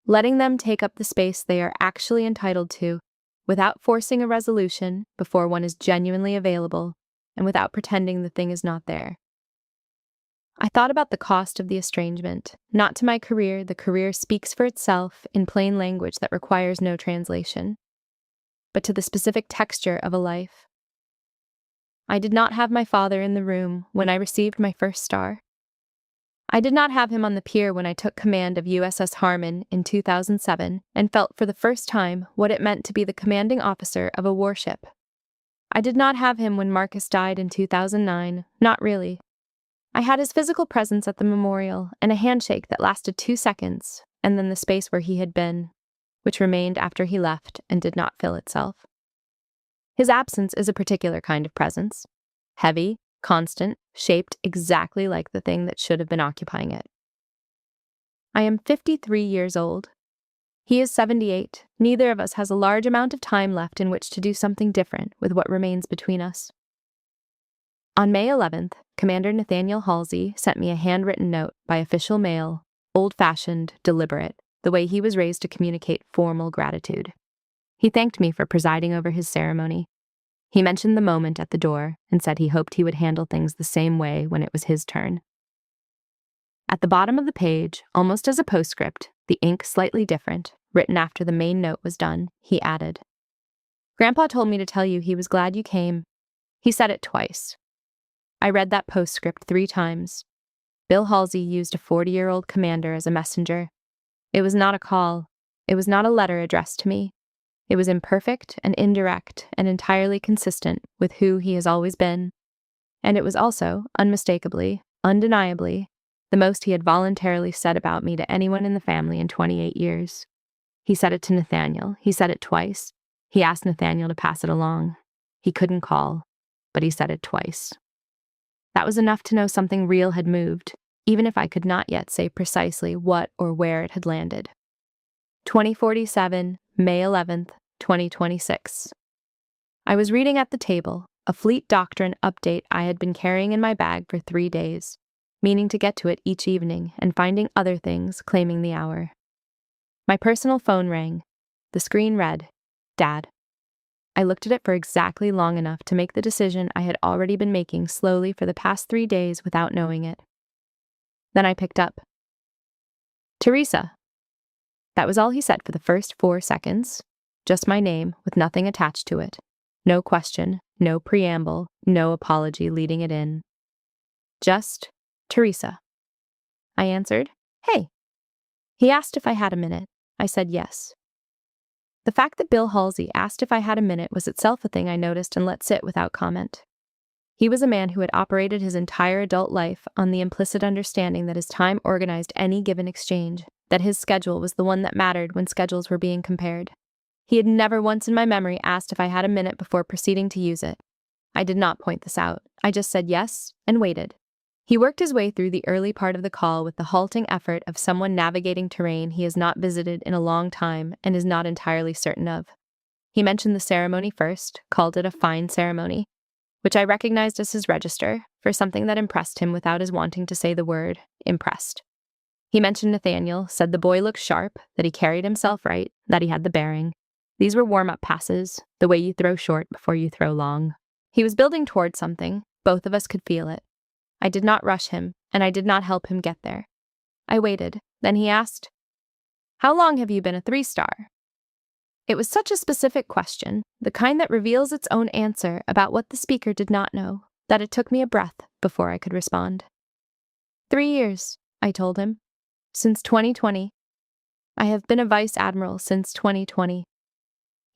Letting them take up the space they are actually entitled to, without forcing a resolution before one is genuinely available, and without pretending the thing is not there. I thought about the cost of the estrangement, not to my career. The career speaks for itself in plain language that requires no translation, but to the specific texture of a life. I did not have my father in the room when I received my first star. I did not have him on the pier when I took command of USS Harmon in 2007 and felt for the first time what it meant to be the commanding officer of a warship. I did not have him when Marcus died in 2009, not really. I had his physical presence at the memorial and a handshake that lasted 2 seconds, and then the space where he had been, which remained after he left and did not fill itself. His absence is a particular kind of presence, heavy, constant, shaped exactly like the thing that should have been occupying it. I am 53 years old. He is 78. Neither of us has a large amount of time left in which to do something different with what remains between us. On May 11th, Commander Nathaniel Halsey sent me a handwritten note by official mail, old-fashioned, deliberate, the way he was raised to communicate formal gratitude. He thanked me for presiding over his ceremony. He mentioned the moment at the door and said he hoped he would handle things the same way when it was his turn. At the bottom of the page, almost as a postscript, the ink slightly different, written after the main note was done, he added, "Grandpa told me to tell you he was glad you came." He said it twice. I read that postscript 3 times. Bill Halsey used a 40-year-old commander as a messenger. It was not a call. It was not a letter addressed to me. It was imperfect and indirect and entirely consistent with who he has always been. And it was also, unmistakably, undeniably, the most he had voluntarily said about me to anyone in the family in 28 years. He said it to Nathaniel. He said it twice. He asked Nathaniel to pass it along. He couldn't call, but he said it twice. That was enough to know something real had moved, even if I could not yet say precisely what or where it had landed. 2047, May 11th, 2026. I was reading at the table, a fleet doctrine update I had been carrying in my bag for 3 days, meaning to get to it each evening and finding other things claiming the hour. My personal phone rang. The screen read, "Dad." I looked at it for exactly long enough to make the decision I had already been making slowly for the past 3 days without knowing it. Then I picked up. "Teresa." That was all he said for the first 4 seconds. Just my name with nothing attached to it. No question, no preamble, no apology leading it in. Just Teresa. I answered, "Hey." He asked if I had a minute. I said yes. The fact that Bill Halsey asked if I had a minute was itself a thing I noticed and let sit without comment. He was a man who had operated his entire adult life on the implicit understanding that his time organized any given exchange, that his schedule was the one that mattered when schedules were being compared. He had never once in my memory asked if I had a minute before proceeding to use it. I did not point this out. I just said yes and waited. He worked his way through the early part of the call with the halting effort of someone navigating terrain he has not visited in a long time and is not entirely certain of. He mentioned the ceremony first, called it a fine ceremony, which I recognized as his register for something that impressed him without his wanting to say the word impressed. He mentioned Nathaniel, said the boy looked sharp, that he carried himself right, that he had the bearing. These were warm-up passes, the way you throw short before you throw long. He was building toward something. Both of us could feel it. I did not rush him, and I did not help him get there. I waited. Then he asked, "How long have you been a 3-star?" It was such a specific question, the kind that reveals its own answer about what the speaker did not know, that it took me a breath before I could respond. 3 years, I told him. Since 2020. I have been a vice admiral since 2020.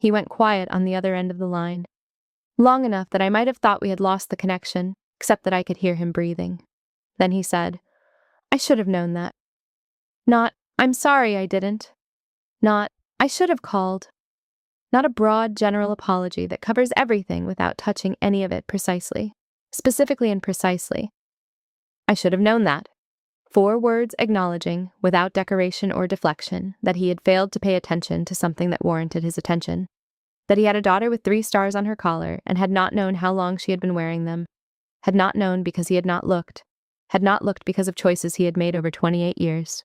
He went quiet on the other end of the line. Long enough that I might have thought we had lost the connection, except that I could hear him breathing. Then he said, "I should have known that." Not, "I'm sorry I didn't." Not, "I should have called." Not a broad general apology that covers everything without touching any of it precisely, specifically and precisely. I should have known that. 4 words acknowledging, without decoration or deflection, that he had failed to pay attention to something that warranted his attention. That he had a daughter with 3 stars on her collar and had not known how long she had been wearing them. Had not known because he had not looked. Had not looked because of choices he had made over 28 years.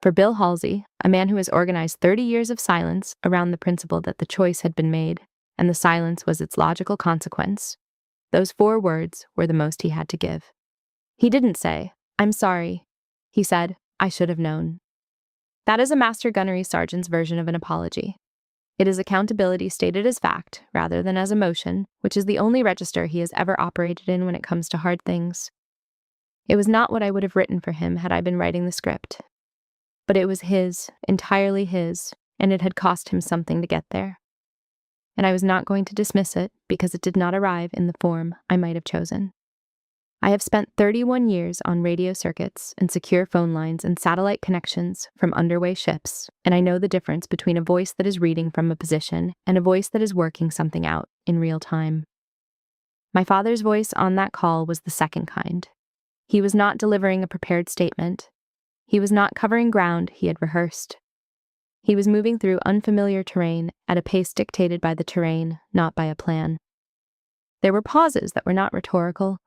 For Bill Halsey, a man who has organized 30 years of silence around the principle that the choice had been made, and the silence was its logical consequence, those 4 words were the most he had to give. He didn't say, "I'm sorry." He said, "I should have known." That is a master gunnery sergeant's version of an apology. It is accountability stated as fact, rather than as emotion, which is the only register he has ever operated in when it comes to hard things. It was not what I would have written for him had I been writing the script. But it was his, entirely his, and it had cost him something to get there. And I was not going to dismiss it because it did not arrive in the form I might have chosen. I have spent 31 years on radio circuits and secure phone lines and satellite connections from underway ships, and I know the difference between a voice that is reading from a position and a voice that is working something out in real time. My father's voice on that call was the second kind. He was not delivering a prepared statement. He was not covering ground he had rehearsed. He was moving through unfamiliar terrain at a pace dictated by the terrain, not by a plan. There were pauses that were not rhetorical.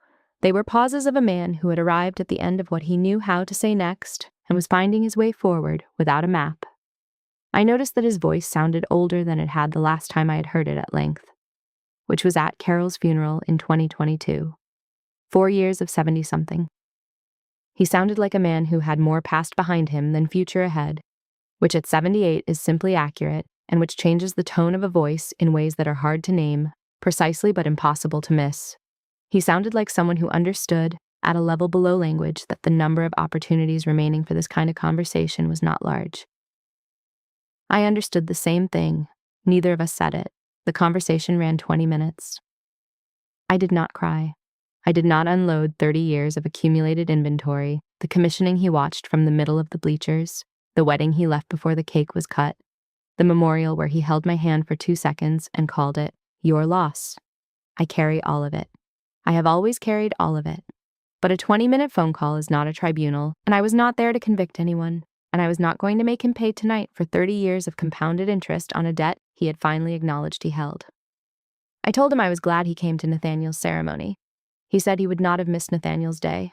They were pauses of a man who had arrived at the end of what he knew how to say next and was finding his way forward without a map. I noticed that his voice sounded older than it had the last time I had heard it at length, which was at Carol's funeral in 2022. 4 years of 70-something. He sounded like a man who had more past behind him than future ahead, which at 78 is simply accurate and which changes the tone of a voice in ways that are hard to name, precisely but impossible to miss. He sounded like someone who understood, at a level below language, that the number of opportunities remaining for this kind of conversation was not large. I understood the same thing. Neither of us said it. The conversation ran 20 minutes. I did not cry. I did not unload 30 years of accumulated inventory, the commissioning he watched from the middle of the bleachers, the wedding he left before the cake was cut, the memorial where he held my hand for 2 seconds and called it, "Your loss." I carry all of it. I have always carried all of it. But a 20-minute phone call is not a tribunal, and I was not there to convict anyone, and I was not going to make him pay tonight for 30 years of compounded interest on a debt he had finally acknowledged he held. I told him I was glad he came to Nathaniel's ceremony. He said he would not have missed Nathaniel's day.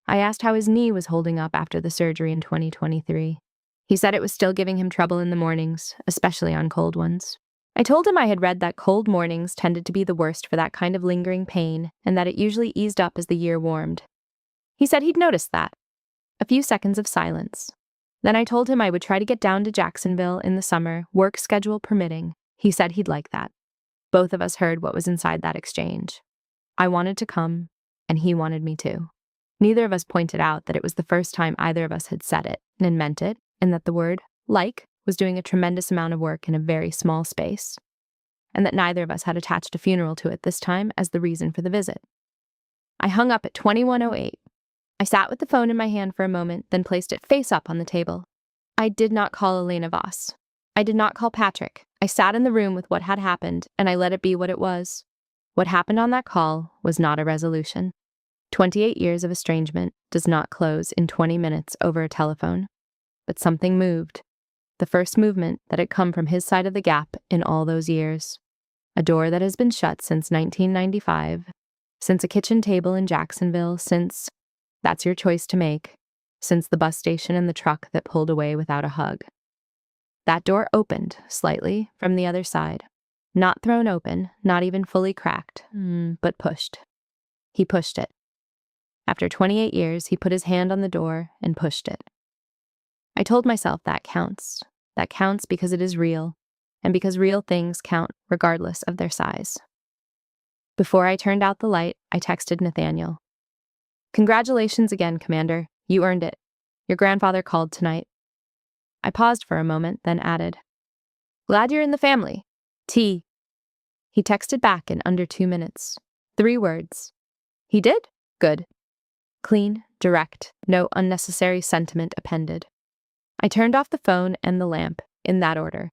I asked how his knee was holding up after the surgery in 2023. He said it was still giving him trouble in the mornings, especially on cold ones. I told him I had read that cold mornings tended to be the worst for that kind of lingering pain, and that it usually eased up as the year warmed. He said he'd noticed that. A few seconds of silence. Then I told him I would try to get down to Jacksonville in the summer, work schedule permitting. He said he'd like that. Both of us heard what was inside that exchange. I wanted to come, and he wanted me to. Neither of us pointed out that it was the first time either of us had said it and meant it, and that the word like was doing a tremendous amount of work in a very small space, and that neither of us had attached a funeral to it this time as the reason for the visit. I hung up at 21:08. I sat with the phone in my hand for a moment, then placed it face up on the table. I did not call Elena Voss. I did not call Patrick. I sat in the room with what had happened, and I let it be what it was. What happened on that call was not a resolution. 28 years of estrangement does not close in 20 minutes over a telephone. But something moved. The first movement that had come from his side of the gap in all those years. A door that has been shut since 1995, since a kitchen table in Jacksonville, since that's your choice to make, since the bus station and the truck that pulled away without a hug. That door opened slightly from the other side. Not thrown open, not even fully cracked, but pushed. He pushed it. After 28 years, he put his hand on the door and pushed it. I told myself that counts. That counts because it is real, and because real things count regardless of their size. Before I turned out the light, I texted Nathaniel. "Congratulations again, Commander. You earned it. Your grandfather called tonight." I paused for a moment, then added, "Glad you're in the family. T." He texted back in under 2 minutes. 3 words. He did? Good. Clean, direct, no unnecessary sentiment appended. I turned off the phone and the lamp, in that order.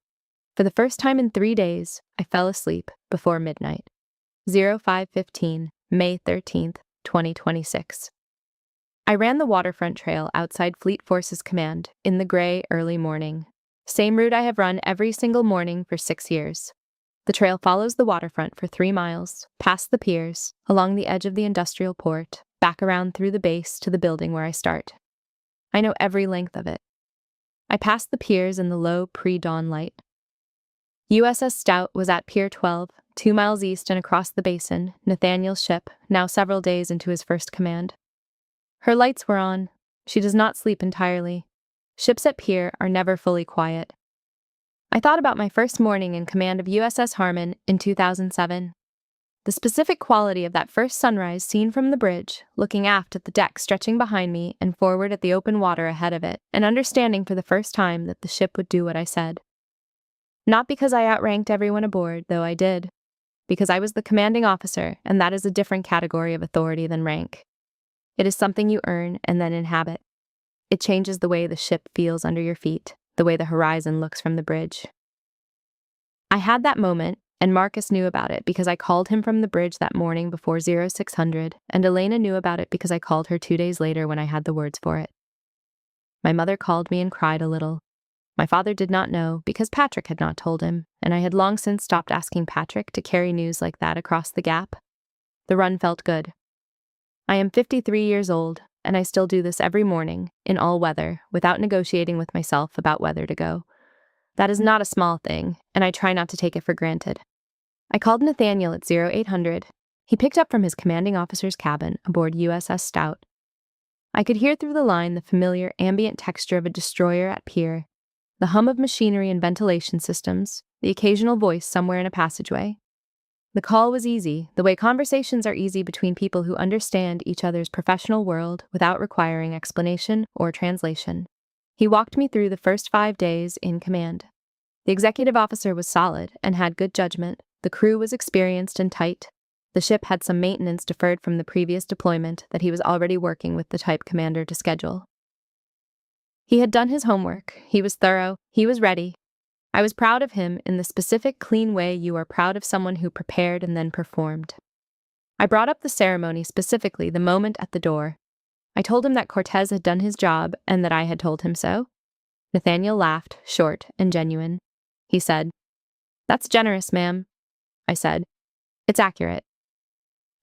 For the first time in 3 days, I fell asleep before midnight. 05:15, May 13th, 2026. I ran the waterfront trail outside Fleet Forces Command in the gray early morning. Same route I have run every single morning for 6 years. The trail follows the waterfront for 3 miles, past the piers, along the edge of the industrial port, back around through the base to the building where I start. I know every length of it. I passed the piers in the low pre-dawn light. USS Stout was at Pier 12, 2 miles east and across the basin, Nathaniel's ship, now several days into his first command. Her lights were on. She does not sleep entirely. Ships at pier are never fully quiet. I thought about my first morning in command of USS Harmon in 2007. The specific quality of that first sunrise seen from the bridge, looking aft at the deck stretching behind me and forward at the open water ahead of it, and understanding for the first time that the ship would do what I said. Not because I outranked everyone aboard, though I did. Because I was the commanding officer, and that is a different category of authority than rank. It is something you earn and then inhabit. It changes the way the ship feels under your feet, the way the horizon looks from the bridge. I had that moment, and Marcus knew about it because I called him from the bridge that morning before 0600, and Elena knew about it because I called her 2 days later when I had the words for it. My mother called me and cried a little. My father did not know because Patrick had not told him, and I had long since stopped asking Patrick to carry news like that across the gap. The run felt good. I am 53 years old, and I still do this every morning, in all weather, without negotiating with myself about whether to go. That is not a small thing, and I try not to take it for granted. I called Nathaniel at 0800. He picked up from his commanding officer's cabin aboard USS Stout. I could hear through the line the familiar ambient texture of a destroyer at pier, the hum of machinery and ventilation systems, the occasional voice somewhere in a passageway. The call was easy, the way conversations are easy between people who understand each other's professional world without requiring explanation or translation. He walked me through the first 5 days in command. The executive officer was solid and had good judgment. The crew was experienced and tight. The ship had some maintenance deferred from the previous deployment that he was already working with the type commander to schedule. He had done his homework. He was thorough. He was ready. I was proud of him in the specific, clean way you are proud of someone who prepared and then performed. I brought up the ceremony specifically the moment at the door. I told him that Cortez had done his job and that I had told him so. Nathaniel laughed, short and genuine. He said, "That's generous, ma'am," I said. "It's accurate."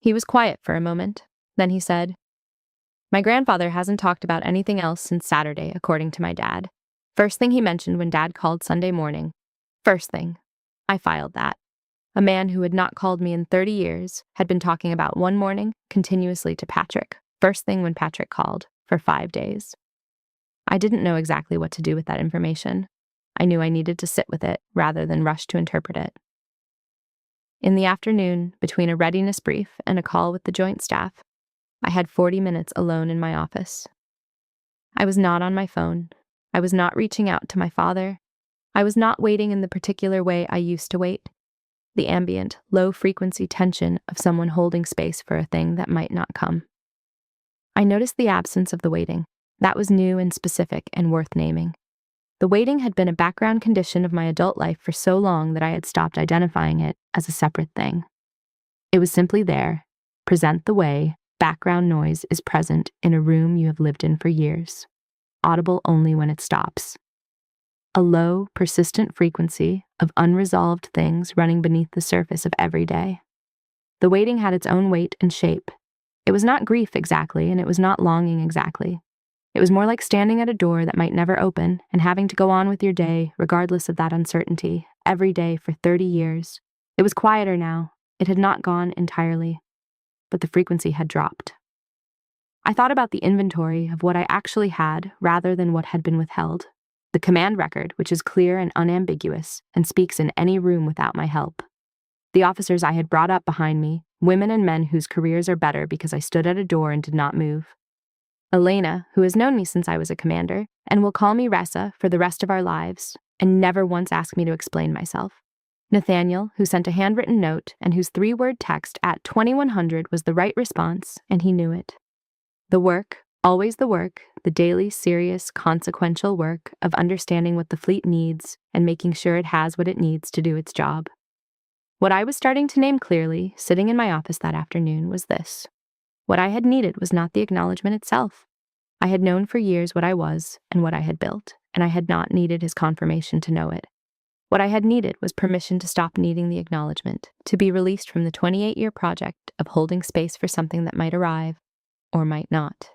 He was quiet for a moment. Then he said, "My grandfather hasn't talked about anything else since Saturday, according to my dad. First thing he mentioned when Dad called Sunday morning. First thing." I filed that. A man who had not called me in 30 years had been talking about one morning continuously to Patrick, first thing when Patrick called, for 5 days. I didn't know exactly what to do with that information. I knew I needed to sit with it rather than rush to interpret it. In the afternoon, between a readiness brief and a call with the joint staff, I had 40 minutes alone in my office. I was not on my phone. I was not reaching out to my father. I was not waiting in the particular way I used to wait. The ambient, low-frequency tension of someone holding space for a thing that might not come. I noticed the absence of the waiting. That was new and specific and worth naming. The waiting had been a background condition of my adult life for so long that I had stopped identifying it as a separate thing. It was simply there, present the way background noise is present in a room you have lived in for years, audible only when it stops. A low, persistent frequency of unresolved things running beneath the surface of every day. The waiting had its own weight and shape. It was not grief exactly, and it was not longing exactly. It was more like standing at a door that might never open and having to go on with your day, regardless of that uncertainty, every day for 30 years. It was quieter now. It had not gone entirely, but the frequency had dropped. I thought about the inventory of what I actually had rather than what had been withheld. The command record, which is clear and unambiguous and speaks in any room without my help. The officers I had brought up behind me, women and men whose careers are better because I stood at a door and did not move. Elena, who has known me since I was a commander, and will call me Ressa for the rest of our lives, and never once ask me to explain myself. Nathaniel, who sent a handwritten note and whose 3-word text at 2100 was the right response, and he knew it. The work, always the work, the daily, serious, consequential work of understanding what the fleet needs and making sure it has what it needs to do its job. What I was starting to name clearly, sitting in my office that afternoon, was this. What I had needed was not the acknowledgement itself. I had known for years what I was and what I had built, and I had not needed his confirmation to know it. What I had needed was permission to stop needing the acknowledgement, to be released from the 28-year project of holding space for something that might arrive, or might not.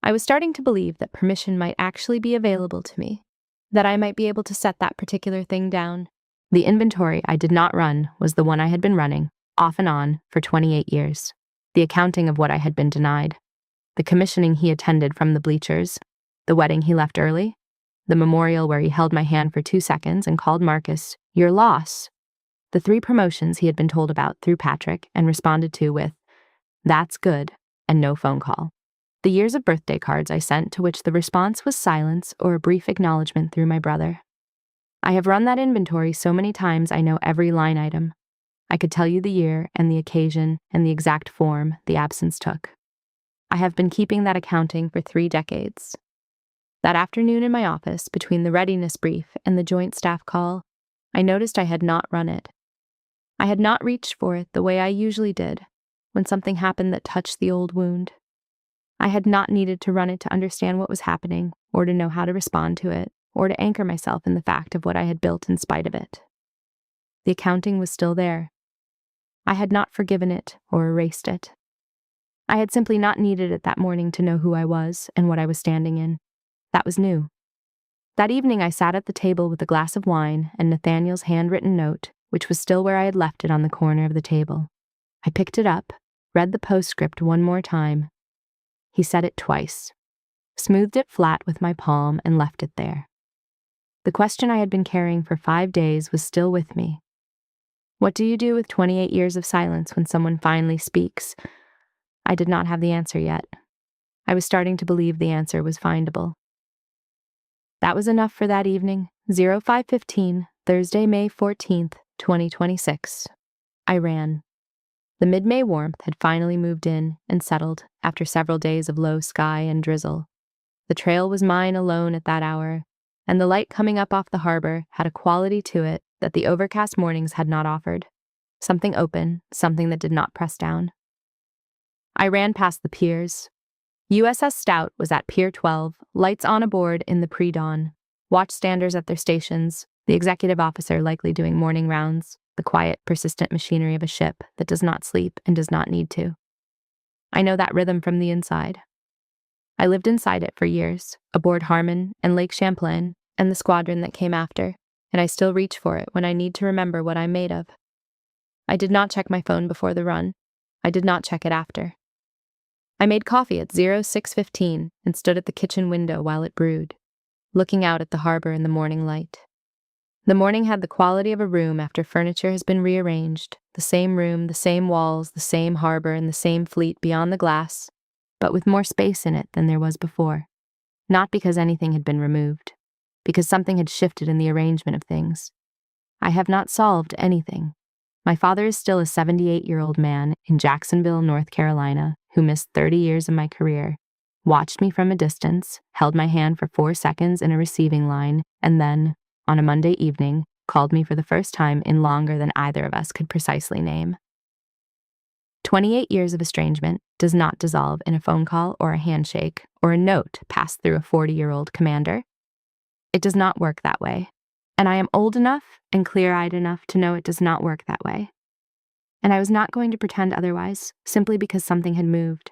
I was starting to believe that permission might actually be available to me, that I might be able to set that particular thing down. The inventory I did not run was the one I had been running, off and on, for 28 years. The accounting of what I had been denied. The commissioning he attended from the bleachers. The wedding he left early. The memorial where he held my hand for 2 seconds and called Marcus, "Your loss." The 3 promotions he had been told about through Patrick and responded to with, "That's good," and no phone call. The years of birthday cards I sent to which the response was silence or a brief acknowledgement through my brother. I have run that inventory so many times I know every line item. I could tell you the year and the occasion and the exact form the absence took. I have been keeping that accounting for 3 decades. That afternoon in my office, between the readiness brief and the joint staff call, I noticed I had not run it. I had not reached for it the way I usually did when something happened that touched the old wound. I had not needed to run it to understand what was happening or to know how to respond to it or to anchor myself in the fact of what I had built in spite of it. The accounting was still there. I had not forgiven it or erased it. I had simply not needed it that morning to know who I was and what I was standing in. That was new. That evening I sat at the table with a glass of wine and Nathaniel's handwritten note, which was still where I had left it on the corner of the table. I picked it up, read the postscript one more time. He said it twice, smoothed it flat with my palm and left it there. The question I had been carrying for 5 days was still with me. What do you do with 28 years of silence when someone finally speaks? I did not have the answer yet. I was starting to believe the answer was findable. That was enough for that evening, 05:15, Thursday, May 14th, 2026. I ran. The mid-May warmth had finally moved in and settled after several days of low sky and drizzle. The trail was mine alone at that hour, and the light coming up off the harbor had a quality to it that the overcast mornings had not offered. Something open, something that did not press down. I ran past the piers. USS Stout was at Pier 12, lights on aboard in the pre-dawn, watchstanders at their stations, The executive officer likely doing morning rounds, the quiet, persistent machinery of a ship that does not sleep and does not need to. I know that rhythm from the inside. I lived inside it for years, aboard Harmon and Lake Champlain and the squadron that came after, and I still reach for it when I need to remember what I'm made of. I did not check my phone before the run. I did not check it after. I made coffee at 06:15 and stood at the kitchen window while it brewed, looking out at the harbor in the morning light. The morning had the quality of a room after furniture has been rearranged, the same room, the same walls, the same harbor, and the same fleet beyond the glass, but with more space in it than there was before. Not because anything had been removed, because something had shifted in the arrangement of things. I have not solved anything. My father is still a 78-year-old man in Jacksonville, North Carolina, who missed 30 years of my career, watched me from a distance, held my hand for 4 seconds in a receiving line, and then, on a Monday evening, called me for the first time in longer than either of us could precisely name. 28 years of estrangement does not dissolve in a phone call or a handshake or a note passed through a 40-year-old commander. It does not work that way. And I am old enough and clear-eyed enough to know it does not work that way. And I was not going to pretend otherwise, simply because something had moved.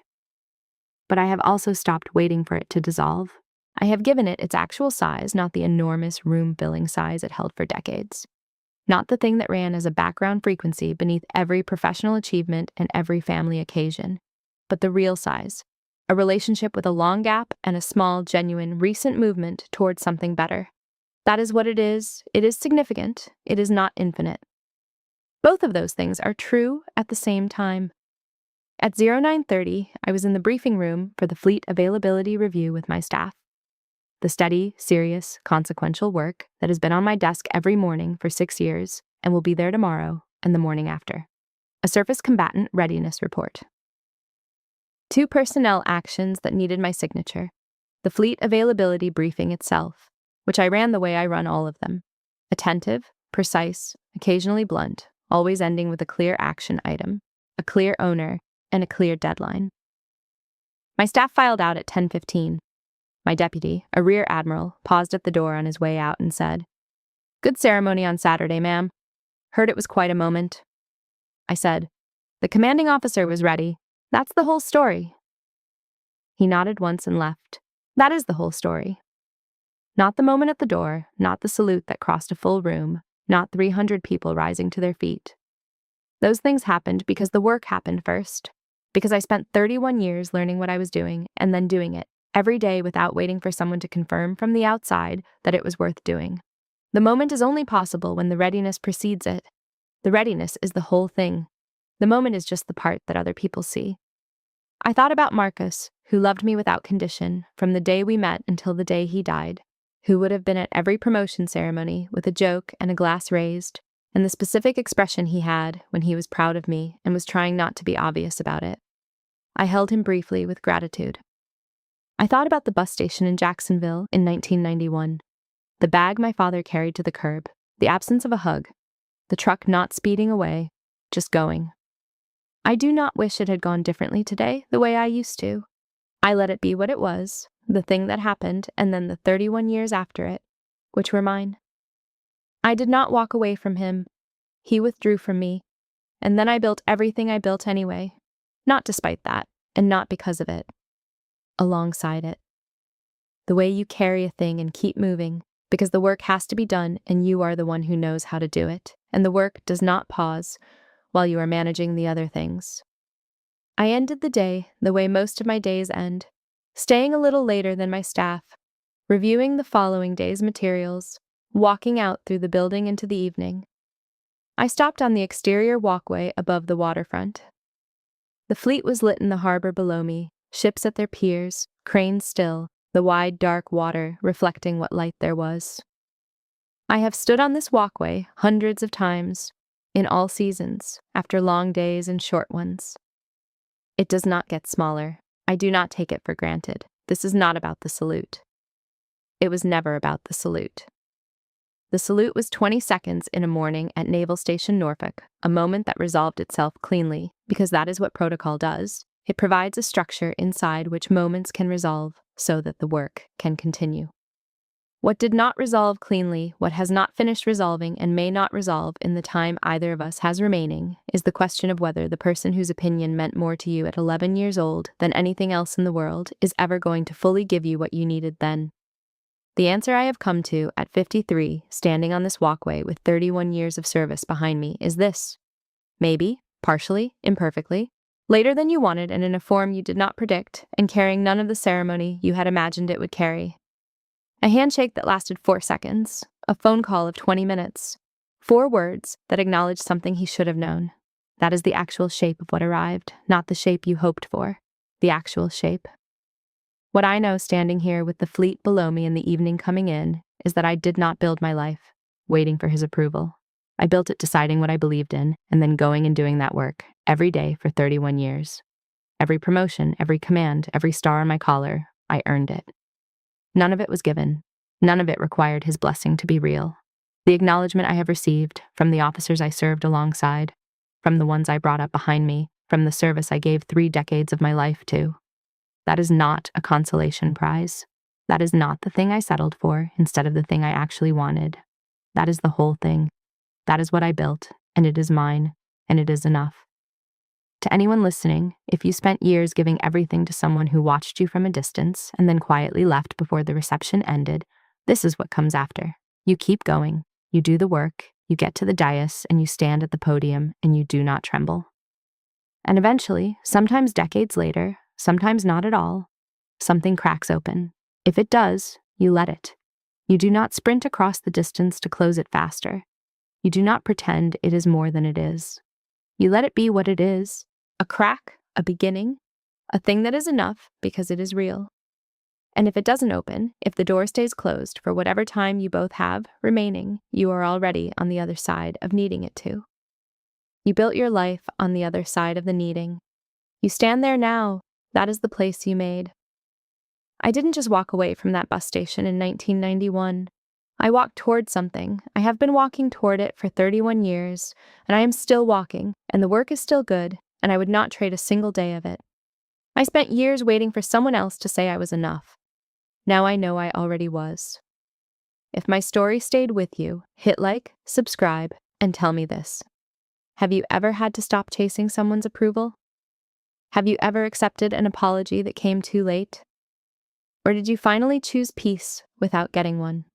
But I have also stopped waiting for it to dissolve. I have given it its actual size, not the enormous room-filling size it held for decades. Not the thing that ran as a background frequency beneath every professional achievement and every family occasion, but the real size, a relationship with a long gap and a small, genuine, recent movement towards something better. That is what it is. It is significant. It is not infinite. Both of those things are true at the same time. At 09:30, I was in the briefing room for the fleet availability review with my staff. The steady, serious, consequential work that has been on my desk every morning for 6 years and will be there tomorrow and the morning after. A surface combatant readiness report. 2 personnel actions that needed my signature. The fleet availability briefing itself, which I ran the way I run all of them. Attentive, precise, occasionally blunt, always ending with a clear action item, a clear owner, and a clear deadline. My staff filed out at 10:15. My deputy, a rear admiral, paused at the door on his way out and said, "Good ceremony on Saturday, ma'am. Heard it was quite a moment." I said, "The commanding officer was ready. That's the whole story." He nodded once and left. That is the whole story. Not the moment at the door, not the salute that crossed a full room, not 300 people rising to their feet. Those things happened because the work happened first, because I spent 31 years learning what I was doing and then doing it every day without waiting for someone to confirm from the outside that it was worth doing. The moment is only possible when the readiness precedes it. The readiness is the whole thing. The moment is just the part that other people see. I thought about Marcus, who loved me without condition from the day we met until the day he died, who would have been at every promotion ceremony with a joke and a glass raised, and the specific expression he had when he was proud of me and was trying not to be obvious about it. I held him briefly with gratitude. I thought about the bus station in Jacksonville in 1991, the bag my father carried to the curb, the absence of a hug, the truck not speeding away, just going. I do not wish it had gone differently today the way I used to. I let it be what it was, the thing that happened, and then the 31 years after it, which were mine. I did not walk away from him. He withdrew from me, and then I built everything I built anyway, not despite that, and not because of it. Alongside it. The way you carry a thing and keep moving, because the work has to be done and you are the one who knows how to do it, and the work does not pause while you are managing the other things. I ended the day the way most of my days end, staying a little later than my staff, reviewing the following day's materials, walking out through the building into the evening. I stopped on the exterior walkway above the waterfront. The fleet was lit in the harbor below me, ships at their piers, cranes still, the wide dark water reflecting what light there was. I have stood on this walkway hundreds of times, in all seasons, after long days and short ones. It does not get smaller. I do not take it for granted. This is not about the salute. It was never about the salute. The salute was 20 seconds in a morning at Naval Station Norfolk, a moment that resolved itself cleanly, because that is what protocol does. It provides a structure inside which moments can resolve so that the work can continue. What did not resolve cleanly, what has not finished resolving and may not resolve in the time either of us has remaining, is the question of whether the person whose opinion meant more to you at 11 years old than anything else in the world is ever going to fully give you what you needed then. The answer I have come to at 53, standing on this walkway with 31 years of service behind me, is this. Maybe, partially, imperfectly, later than you wanted and in a form you did not predict, and carrying none of the ceremony you had imagined it would carry. A handshake that lasted 4 seconds, a phone call of 20 minutes, 4 words that acknowledged something he should have known. That is the actual shape of what arrived, not the shape you hoped for, the actual shape. What I know standing here with the fleet below me and the evening coming in is that I did not build my life, waiting for his approval. I built it deciding what I believed in, and then going and doing that work, every day for 31 years. Every promotion, every command, every star on my collar, I earned it. None of it was given. None of it required his blessing to be real. The acknowledgement I have received from the officers I served alongside, from the ones I brought up behind me, from the service I gave 3 decades of my life to, that is not a consolation prize. That is not the thing I settled for instead of the thing I actually wanted. That is the whole thing. That is what I built, and it is mine, and it is enough. To anyone listening, if you spent years giving everything to someone who watched you from a distance and then quietly left before the reception ended, this is what comes after. You keep going, you do the work, you get to the dais, and you stand at the podium, and you do not tremble. And eventually, sometimes decades later, sometimes not at all, something cracks open. If it does, you let it. You do not sprint across the distance to close it faster. You do not pretend it is more than it is. You let it be what it is. A crack, a beginning, a thing that is enough because it is real. And if it doesn't open, if the door stays closed for whatever time you both have remaining, you are already on the other side of needing it to. You built your life on the other side of the needing. You stand there now. That is the place you made. I didn't just walk away from that bus station in 1991. I walked toward something. I have been walking toward it for 31 years, and I am still walking, and the work is still good, and I would not trade a single day of it. I spent years waiting for someone else to say I was enough. Now I know I already was. If my story stayed with you, hit like, subscribe, and tell me this. Have you ever had to stop chasing someone's approval? Have you ever accepted an apology that came too late? Or did you finally choose peace without getting one?